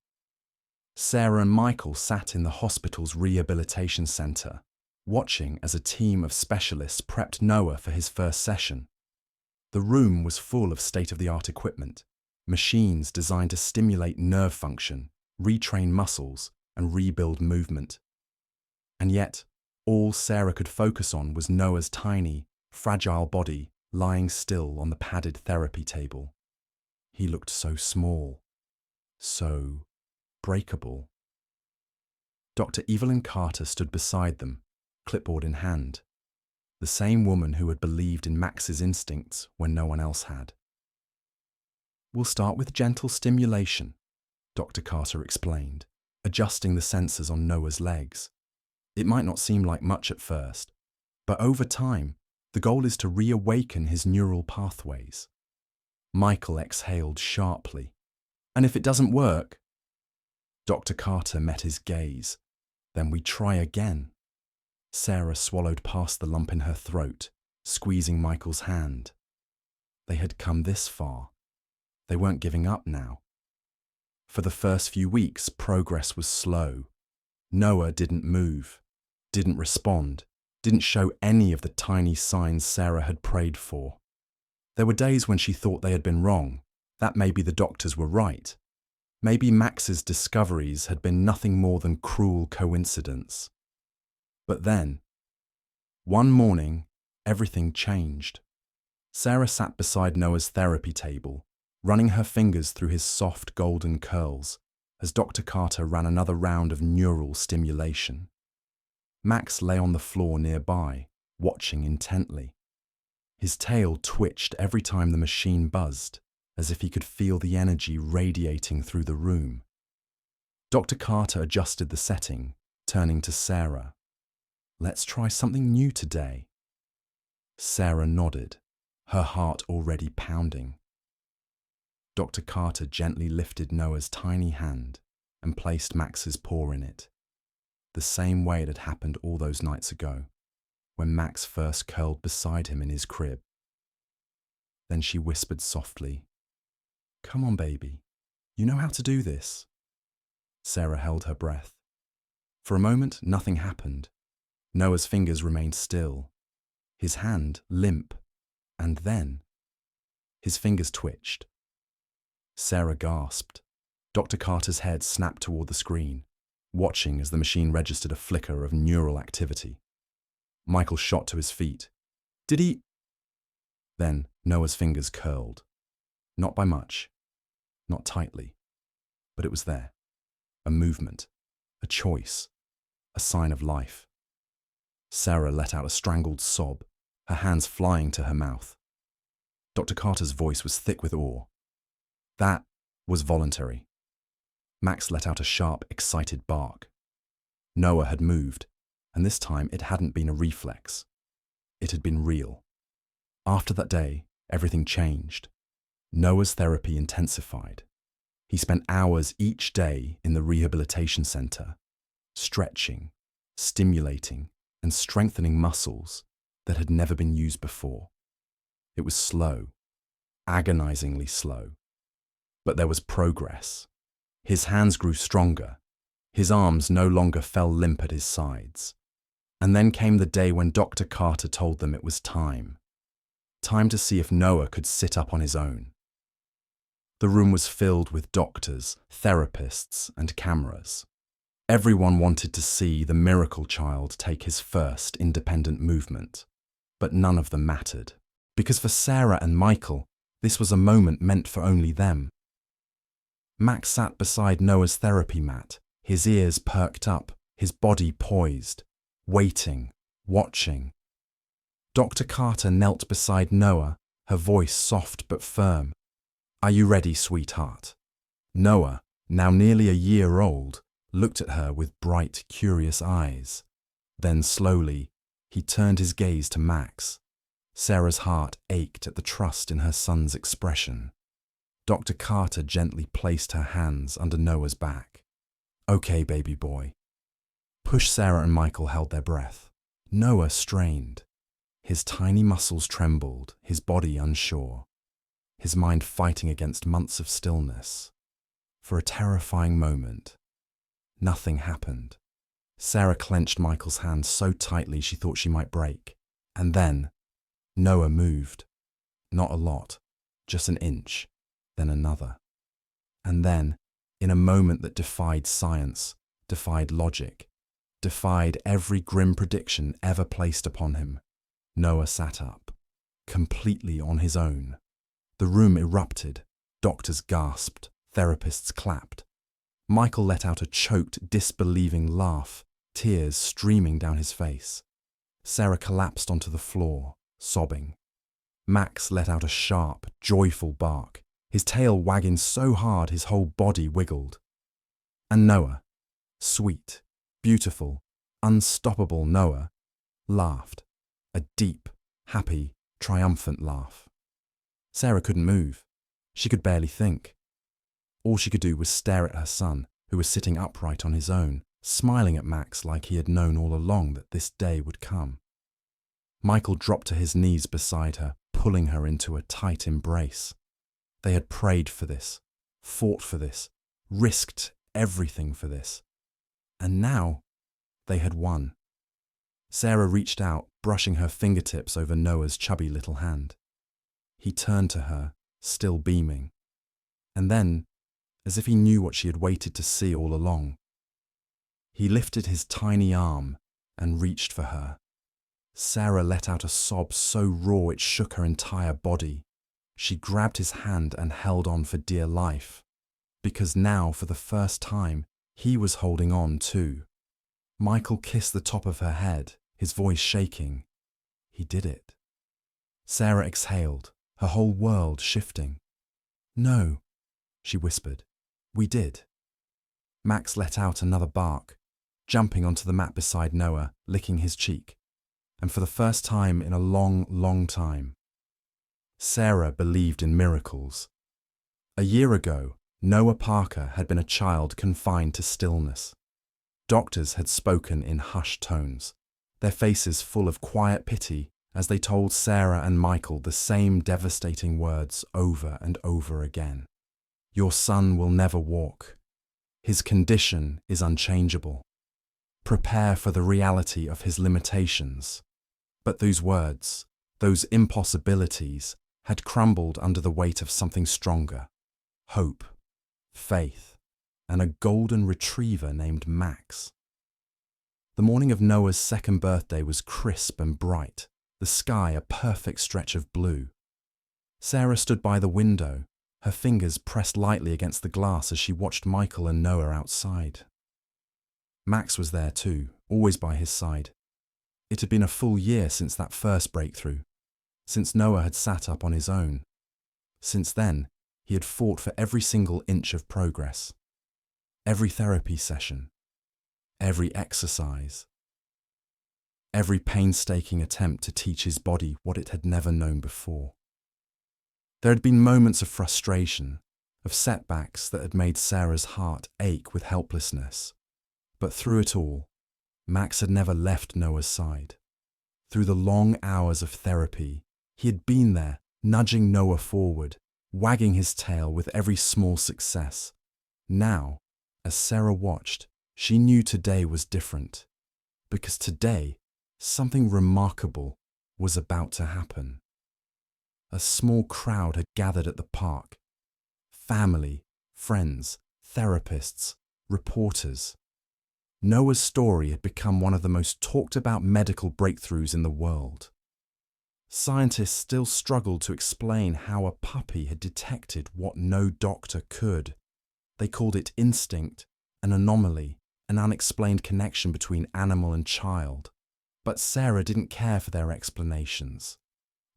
Sarah and Michael sat in the hospital's rehabilitation centre, watching as a team of specialists prepped Noah for his first session. The room was full of state-of-the-art equipment, machines designed to stimulate nerve function, retrain muscles, and rebuild movement. And yet, all Sarah could focus on was Noah's tiny, fragile body lying still on the padded therapy table. He looked so small, so breakable. Dr. Evelyn Carter stood beside them, clipboard in hand, the same woman who had believed in Max's instincts when no one else had. "We'll start with gentle stimulation," Dr. Carter explained, adjusting the sensors on Noah's legs. It might not seem like much at first, but over time, the goal is to reawaken his neural pathways. Michael exhaled sharply. "And if it doesn't work?" Dr. Carter met his gaze. "Then we try again." Sarah swallowed past the lump in her throat, squeezing Michael's hand. They had come this far. They weren't giving up now. For the first few weeks, progress was slow. Noah didn't move, didn't respond, didn't show any of the tiny signs Sarah had prayed for. There were days when she thought they had been wrong, that maybe the doctors were right. Maybe Max's discoveries had been nothing more than cruel coincidence. But then, one morning, everything changed. Sarah sat beside Noah's therapy table, running her fingers through his soft golden curls as Dr. Carter ran another round of neural stimulation. Max lay on the floor nearby, watching intently. His tail twitched every time the machine buzzed, as if he could feel the energy radiating through the room. Dr. Carter adjusted the setting, turning to Sarah. "Let's try something new today." Sarah nodded, her heart already pounding. Dr. Carter gently lifted Noah's tiny hand and placed Max's paw in it, the same way it had happened all those nights ago, when Max first curled beside him in his crib. Then she whispered softly, "Come on, baby. You know how to do this." Sarah held her breath. For a moment, nothing happened. Noah's fingers remained still, his hand limp, and then his fingers twitched. Sarah gasped. Dr. Carter's head snapped toward the screen, watching as the machine registered a flicker of neural activity. Michael shot to his feet. "Did he?" Then Noah's fingers curled. Not by much, not tightly, but it was there. A movement, a choice, a sign of life. Sarah let out a strangled sob, her hands flying to her mouth. Dr. Carter's voice was thick with awe. "That was voluntary." Max let out a sharp, excited bark. Noah had moved, and this time it hadn't been a reflex. It had been real. After that day, everything changed. Noah's therapy intensified. He spent hours each day in the rehabilitation center, stretching, stimulating, and strengthening muscles that had never been used before. It was slow, agonizingly slow. But there was progress. His hands grew stronger. His arms no longer fell limp at his sides. And then came the day when Dr. Carter told them it was time. Time to see if Noah could sit up on his own. The room was filled with doctors, therapists, and cameras. Everyone wanted to see the miracle child take his first independent movement. But none of them mattered, because for Sarah and Michael, this was a moment meant for only them. Max sat beside Noah's therapy mat, his ears perked up, his body poised, waiting, watching. Dr. Carter knelt beside Noah, her voice soft but firm. "Are you ready, sweetheart?" Noah, now nearly a year old, looked at her with bright, curious eyes. Then slowly, he turned his gaze to Max. Sarah's heart ached at the trust in her son's expression. Dr. Carter gently placed her hands under Noah's back. "Okay, baby boy." Sarah and Michael held their breath. Noah strained. His tiny muscles trembled, his body unsure, his mind fighting against months of stillness. For a terrifying moment, nothing happened. Sarah clenched Michael's hand so tightly she thought she might break. And then, Noah moved. Not a lot, just an inch, then another. And then, in a moment that defied science, defied logic, defied every grim prediction ever placed upon him, Noah sat up, completely on his own. The room erupted. Doctors gasped. Therapists clapped. Michael let out a choked, disbelieving laugh, tears streaming down his face. Sarah collapsed onto the floor, sobbing. Max let out a sharp, joyful bark, his tail wagging so hard his whole body wiggled. And Noah, sweet, beautiful, unstoppable Noah, laughed, a deep, happy, triumphant laugh. Sarah couldn't move. She could barely think. All she could do was stare at her son, who was sitting upright on his own, smiling at Max like he had known all along that this day would come. Michael dropped to his knees beside her, pulling her into a tight embrace. They had prayed for this, fought for this, risked everything for this. And now, they had won. Sarah reached out, brushing her fingertips over Noah's chubby little hand. He turned to her, still beaming. And then, as if he knew what she had waited to see all along, he lifted his tiny arm and reached for her. Sarah let out a sob so raw it shook her entire body. She grabbed his hand and held on for dear life, because now, for the first time, he was holding on too. Michael kissed the top of her head, his voice shaking. He did it. Sarah exhaled, her whole world shifting. "No," she whispered. "We did." Max let out another bark, jumping onto the mat beside Noah, licking his cheek. And for the first time in a long, long time, Sarah believed in miracles. A year ago, Noah Parker had been a child confined to stillness. Doctors had spoken in hushed tones, their faces full of quiet pity as they told Sarah and Michael the same devastating words over and over again. "Your son will never walk. His condition is unchangeable. Prepare for the reality of his limitations." But those words, those impossibilities, had crumbled under the weight of something stronger: hope, faith, and a golden retriever named Max. The morning of Noah's second birthday was crisp and bright, the sky a perfect stretch of blue. Sarah stood by the window, her fingers pressed lightly against the glass as she watched Michael and Noah outside. Max was there too, always by his side. It had been a full year since that first breakthrough, since Noah had sat up on his own. Since then, he had fought for every single inch of progress, every therapy session, every exercise, every painstaking attempt to teach his body what it had never known before. There had been moments of frustration, of setbacks that had made Sarah's heart ache with helplessness. But through it all, Max had never left Noah's side. Through the long hours of therapy, he had been there, nudging Noah forward, wagging his tail with every small success. Now, as Sarah watched, she knew today was different, because today, something remarkable was about to happen. A small crowd had gathered at the park. Family, friends, therapists, reporters. Noah's story had become one of the most talked about medical breakthroughs in the world. Scientists still struggled to explain how a puppy had detected what no doctor could. They called it instinct, an anomaly, an unexplained connection between animal and child. But Sarah didn't care for their explanations,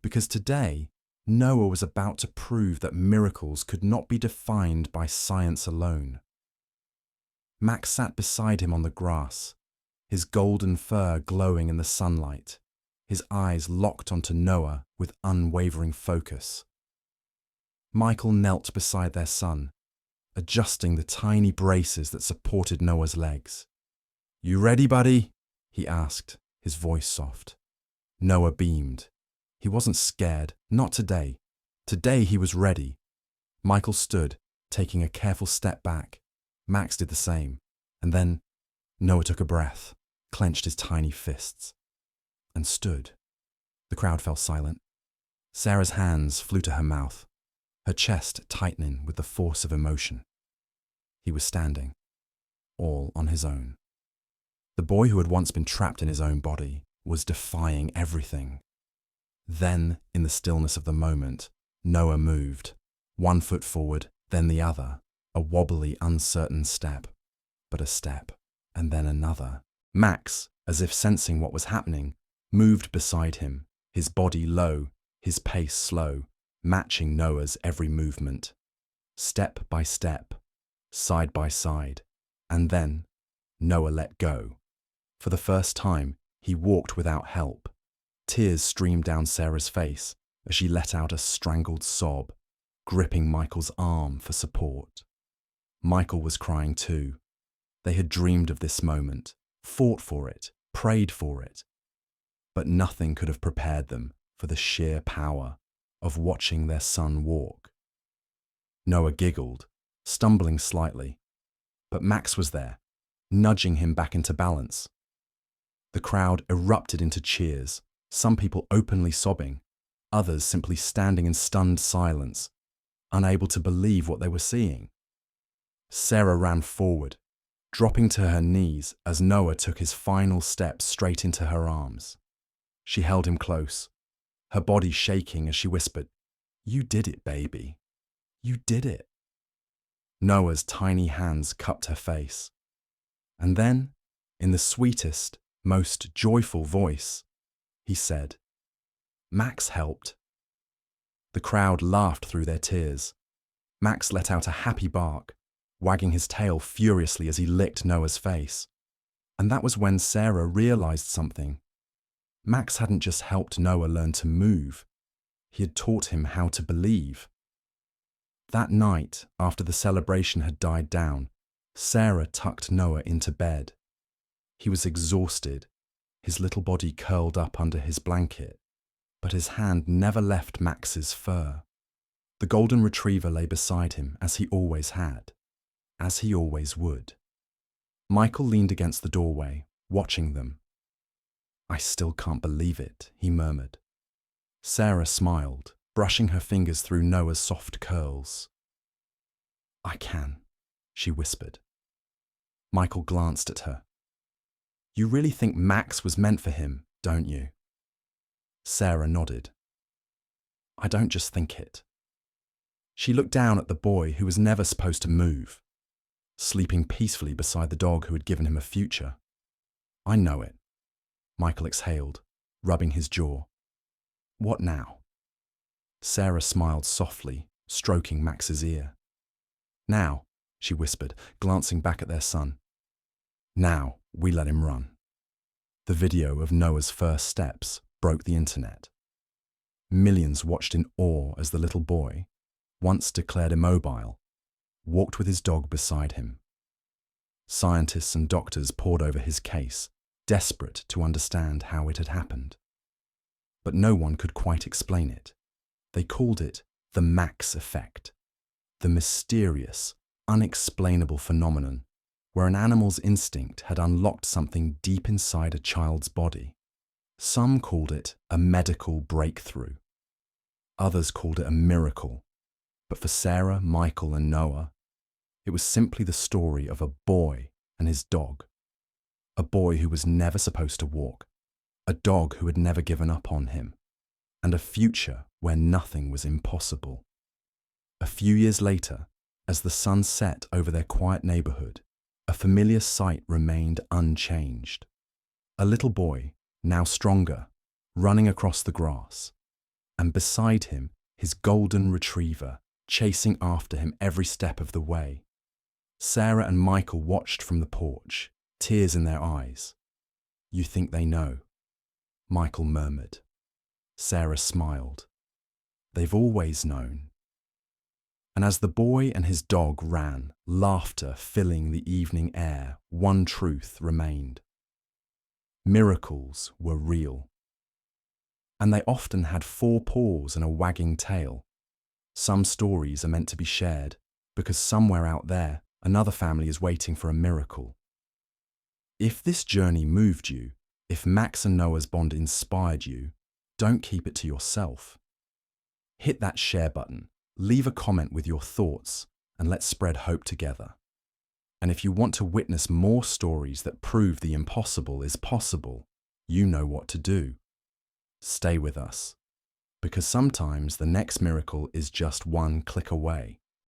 because today Noah was about to prove that miracles could not be defined by science alone. Max sat beside him on the grass, his golden fur glowing in the sunlight, his eyes locked onto Noah with unwavering focus. Michael knelt beside their son, adjusting the tiny braces that supported Noah's legs. "You ready, buddy?" he asked, his voice soft. Noah beamed. He wasn't scared, not today. Today he was ready. Michael stood, taking a careful step back. Max did the same. And then Noah took a breath, clenched his tiny fists, and stood. The crowd fell silent. Sarah's hands flew to her mouth, her chest tightening with the force of emotion. He was standing, all on his own. The boy who had once been trapped in his own body was defying everything. Then, in the stillness of the moment, Noah moved, one foot forward, then the other, a wobbly, uncertain step, but a step, and then another. Max, as if sensing what was happening, moved beside him, his body low, his pace slow, matching Noah's every movement. Step by step, side by side, and then Noah let go. For the first time, he walked without help. Tears streamed down Sarah's face as she let out a strangled sob, gripping Michael's arm for support. Michael was crying too. They had dreamed of this moment, fought for it, prayed for it. But nothing could have prepared them for the sheer power of watching their son walk. Noah giggled, stumbling slightly, but Max was there, nudging him back into balance. The crowd erupted into cheers, some people openly sobbing, others simply standing in stunned silence, unable to believe what they were seeing. Sarah ran forward, dropping to her knees as Noah took his final step straight into her arms. She held him close, her body shaking as she whispered, "You did it, baby. You did it." Noah's tiny hands cupped her face. And then, in the sweetest, most joyful voice, he said, "Max helped." The crowd laughed through their tears. Max let out a happy bark, wagging his tail furiously as he licked Noah's face. And that was when Sarah realized something. Max hadn't just helped Noah learn to move, he had taught him how to believe. That night, after the celebration had died down, Sarah tucked Noah into bed. He was exhausted, his little body curled up under his blanket, but his hand never left Max's fur. The golden retriever lay beside him as he always had, as he always would. Michael leaned against the doorway, watching them. "I still can't believe it," he murmured. Sarah smiled, brushing her fingers through Noah's soft curls. "I can," she whispered. Michael glanced at her. "You really think Max was meant for him, don't you?" Sarah nodded. "I don't just think it." She looked down at the boy who was never supposed to move, sleeping peacefully beside the dog who had given him a future. "I know it," Michael exhaled, rubbing his jaw. "What now?" Sarah smiled softly, stroking Max's ear. "Now," she whispered, glancing back at their son. "Now we let him run." The video of Noah's first steps broke the internet. Millions watched in awe as the little boy, once declared immobile, walked with his dog beside him. Scientists and doctors pored over his case, desperate to understand how it had happened. But no one could quite explain it. They called it the Max effect, the mysterious, unexplainable phenomenon where an animal's instinct had unlocked something deep inside a child's body. Some called it a medical breakthrough. Others called it a miracle. But for Sarah, Michael, and Noah, it was simply the story of a boy and his dog. A boy who was never supposed to walk, a dog who had never given up on him, and a future where nothing was impossible. A few years later, as the sun set over their quiet neighborhood, a familiar sight remained unchanged. A little boy, now stronger, running across the grass. And beside him, his golden retriever, chasing after him every step of the way. Sarah and Michael watched from the porch, tears in their eyes. "You think they know?" Michael murmured. Sarah smiled. "They've always known." And as the boy and his dog ran, laughter filling the evening air, one truth remained. Miracles were real. And they often had 4 paws and a wagging tail. Some stories are meant to be shared, because somewhere out there, another family is waiting for a miracle. If this journey moved you, if Max and Noah's bond inspired you, don't keep it to yourself. Hit that share button, leave a comment with your thoughts, and let's spread hope together. And if you want to witness more stories that prove the impossible is possible, you know what to do. Stay with us, because sometimes the next miracle is just one click away.